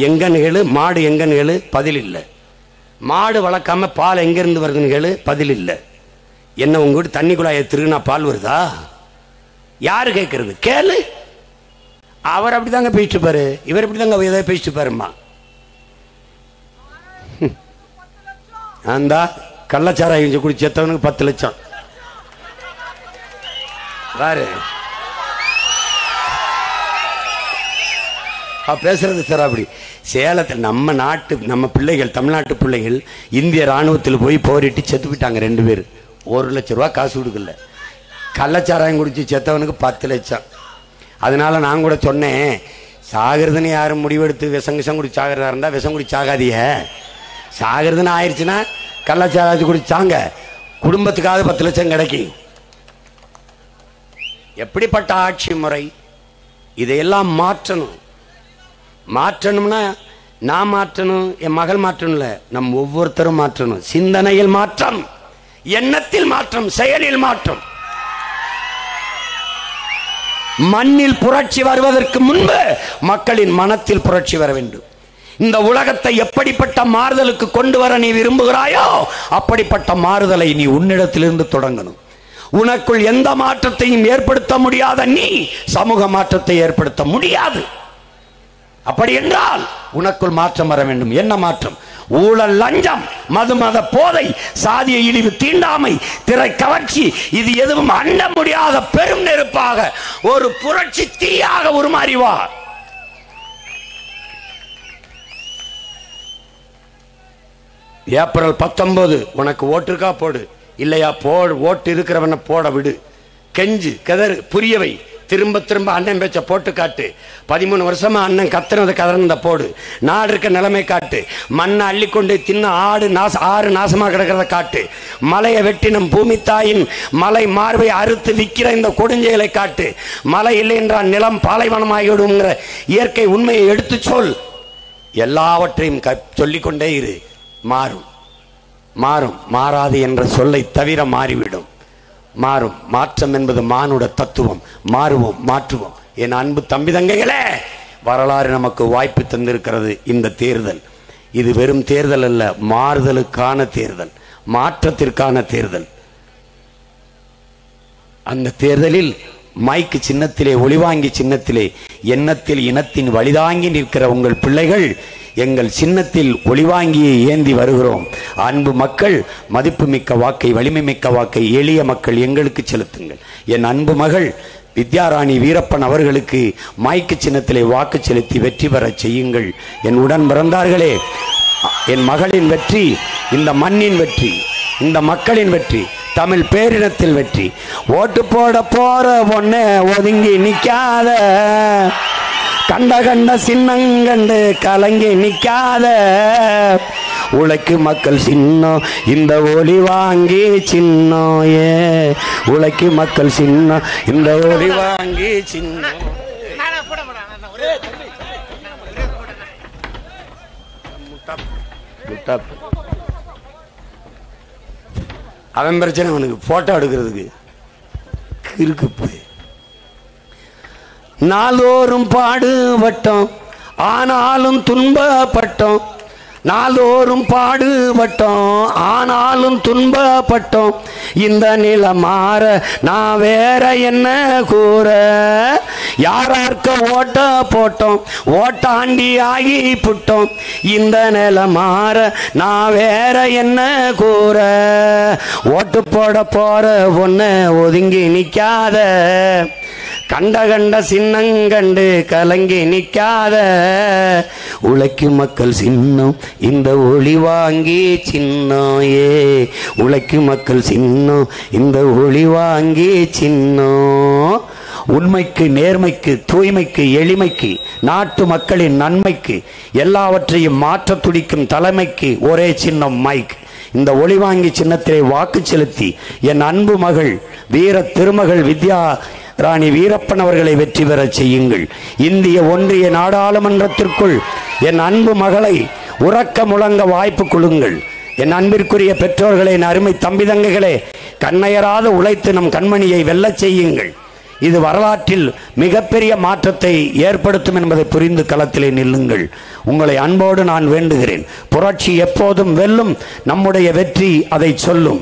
எங்கன்னு கேளு, மாடு எங்கன்னு கேளு, பதில் இல்லை. மாடு வளர்க்காம பால் எங்கிருந்து வருதுன்னு கேளு, பதில் இல்லை. என்ன உங்க வீட்டு தண்ணி குழாயை திருகுனா பால் வருதா? யாரு கேட்கறது? கேளு. அவர் அப்படிதாங்க பேசிட்டு பாரு, இவர் இப்படிதாங்க ஏதாவது பேசிட்டு பாருமா. அந்த கள்ளச்சாராயம் குடி செத்தவனுக்கு 10 லட்சம் பாரு பேசுறது சார். அப்படி சேலத்தில் நம்ம நாட்டு நம்ம பிள்ளைகள், தமிழ்நாட்டு பிள்ளைகள் இந்திய ராணுவத்தில் போய் போரிட்டு செத்து போயிட்டாங்க 2 பேர். 1 லட்சம் ரூபா காசு கொடுக்கல. கள்ளச்சாராயம் குடிச்சு செத்தவனுக்கு 10 லட்சம். அதனால நான் கூட சொன்னேன், சாகிறதுன்னு யாரும் முடிவெடுத்து விஷம் குடி சாகிறதா இருந்தா விஷம் குடி சாகாதிய, சாகிறதுன்னு ஆயிடுச்சுன்னா கள்ளச்சாராயத்தை குடிச்சாங்க, குடும்பத்துக்காவது 10 லட்சம் கிடைக்கும். எப்படிப்பட்ட ஆட்சி முறை? இதையெல்லாம் மாற்றணும். மாற்றணும்னா நான் மாற்றணும், என் மகள் மாற்றணும் இல்ல, நம் ஒவ்வொருத்தரும் மாற்றணும். சிந்தனையில் மாற்றம், எண்ணத்தில் மாற்றம், செயலில் மாற்றம். மண்ணில் புரட்சி வருவதற்கு முன்பு மக்களின் மனத்தில் புரட்சி வர வேண்டும். இந்த உலகத்தை எப்படிப்பட்ட மாறுதலுக்கு கொண்டு வர நீ விரும்புகிறாயோ அப்படிப்பட்ட மாறுதலை நீ உன்னிடத்திலிருந்து தொடங்கணும். உனக்குள் எந்த மாற்றத்தையும் ஏற்படுத்த முடியாத நீ சமூக மாற்றத்தை ஏற்படுத்த முடியாது. அப்படி என்றால் உனக்குள் மாற்றம் வர வேண்டும். என்ன மாற்றம்? ஊழல், லஞ்சம், மது, மத போதை, சாதிய இழிவு, தீண்டாமை, திரை கவர்ச்சி, இது எதுவும் அண்ட முடியாத பெரும் நெருப்பாக ஒரு புரட்சி தீயாக உருமாறிவார். ஏப்ரல் 19 உனக்கு ஓட்டுக்கா போடு, இல்லையா ஓட்டு இருக்கிறவன போட விடு, கெஞ்சு கதறு, புரியவை, திரும்ப திரும்ப அண்ணன் பேச்ச போட்டு காட்டு. 13 வருஷமா அண்ணன் கத்துனது கதறந்த போடு. நாடு இருக்க நிலைமை காட்டு. மண்ணை அள்ளிக்கொண்டு தின்ன ஆறு நாசமா கிடக்கிறத காட்டு. மலையை வெட்டினம் பூமி தாயின் மலை மார்பை அறுத்து விற்கிற இந்த கொடுஞ்செயலை காட்டு. மழை இல்லை என்றால் நிலம் பாலைவனமாகிவிடுங்கிற இயற்கை உண்மையை எடுத்து சொல். எல்லாவற்றையும் சொல்லிக்கொண்டே இரு. மாறும் மாறும், மாறாது என்ற சொல்லை தவிர மாறிவிடும். மாறும். மாற்றம் என்பது மானுட தத்துவம். மாறுவோம், மாற்றுவோம். என் அன்பு தம்பி தங்கைகளே, வரலாறு நமக்கு வாய்ப்பு தந்திருக்கிறது. இந்த தேர்தல் இது வெறும் தேர்தல் அல்ல, மாறுதலுக்கான தேர்தல், மாற்றத்திற்கான தேர்தல். அந்த தேர்தலில் மைக்கு சின்னத்திலே, ஒளிவாங்கி சின்னத்திலே, எண்ணத்தில் இனத்தின் வழிதாங்கி நிற்கிற உங்கள் பிள்ளைகள் எங்கள் சின்னத்தில் ஒளிவாங்கியை ஏந்தி வருகிறோம். அன்பு மக்கள், மதிப்புமிக்க வாக்கை, வலிமை மிக்க வாக்கை எளிய மக்கள் எங்களுக்கு செலுத்துங்கள். என் அன்பு மகள் வித்யாராணி வீரப்பன் அவர்களுக்கு மைக்கு சின்னத்திலே வாக்கு செலுத்தி வெற்றி பெற செய்யுங்கள். என் உடன் பிறந்தார்களே, என் மகளின் வெற்றி இந்த மண்ணின் வெற்றி, இந்த மக்களின் வெற்றி, தமிழ் பேரினத்தில் வெற்றி. ஓட்டு போட போற பொண்ணு ஒதுங்கி நிக்காத, கண்ட கண்ட சின்னங்கண்டு கலங்கி நிக்காத, உழைக்கும் மக்கள் சின்னம் இந்த ஒளி வாங்கி சின்னம் ஏ உழைக்கும் மக்கள் சின்னம் இந்த ஒளி வாங்கி சின்னம். அவன் பிரச்சனை அவனுக்கு போட்டோ எடுக்கிறதுக்கு இருக்கு. போய் நாளோறும் பாடுபட்டோம் ஆனாலும் துன்பப்பட்டோம், நாளோறும் பாடுபட்டோம் ஆனாலும் துன்பப்பட்டோம். இந்த நிலை மாற நான் வேற என்ன கூற, யாரார்க்க ஓட்ட போட்டோம் ஓட்டாண்டி ஆகி புட்டோம். இந்த நிலை மாற நான் வேற என்ன கூற, ஓட்டு போட போற பொண்ணு ஒதுங்கி நிக்காத, கண்ட கண்ட சின்னங்கண்டு கலங்கி நிக்காத. உழைக்கும் மக்கள் சின்னம் இந்த ஒளி வாங்கி சின்னம் ஏ உழைக்கும் மக்கள் சின்னம் இந்த ஒளி வாங்கி சின்னம். உண்மைக்கு நேர்மைக்கு தூய்மைக்கு எளிமைக்கு நாட்டு மக்களின் நன்மைக்கு எல்லாவற்றையும் மாற்ற துடிக்கும் தலைமைக்கு ஒரே சின்னம் மைக். இந்த ஒளிவாங்கி சின்னத்திலே வாக்கு செலுத்தி என் அன்பு மகள் வீர திருமகள் வித்யா ராணி வீரப்பன் அவர்களை வெற்றி பெற செய்யுங்கள். இந்திய ஒன்றிய நாடாளுமன்றத்திற்குள் என் அன்பு மகளை உறக்க முழங்க வாய்ப்பு கொடுங்கள். என் அன்பிற்குரிய பெற்றோர்களே, என் அருமை தம்பி தங்கைகளே, கண்ணையராத உழைத்து நம் கண்மணியை வெல்லச் செய்யுங்கள். இது வரலாற்றில் மிகப்பெரிய மாற்றத்தை ஏற்படுத்தும் என்பதை புரிந்து களத்திலே நில்லுங்கள். உங்களை அன்போடு நான் வேண்டுகிறேன். புரட்சி எப்போதும் வெல்லும், நம்முடைய வெற்றி அதை சொல்லும்.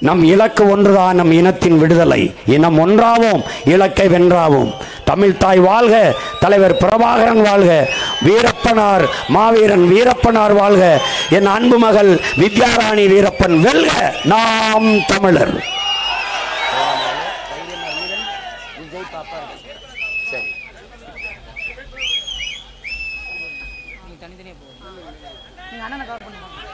நம் இலக்கு ஒன்றுதான், நம் இனத்தின் விடுதலை. இனம் ஒன்றாவோம், இலக்கை வென்றாவோம். தமிழ் தாய் வாழ்க, தலைவர் பிரபாகரன் வாழ்க, வீரப்பனார் மாவீரன் வீரப்பனார் வாழ்க, என் அன்பு மகள் வித்யாராணி வீரப்பன் வெல்க. நாம் தமிழர். தனித்தனியா போகும்.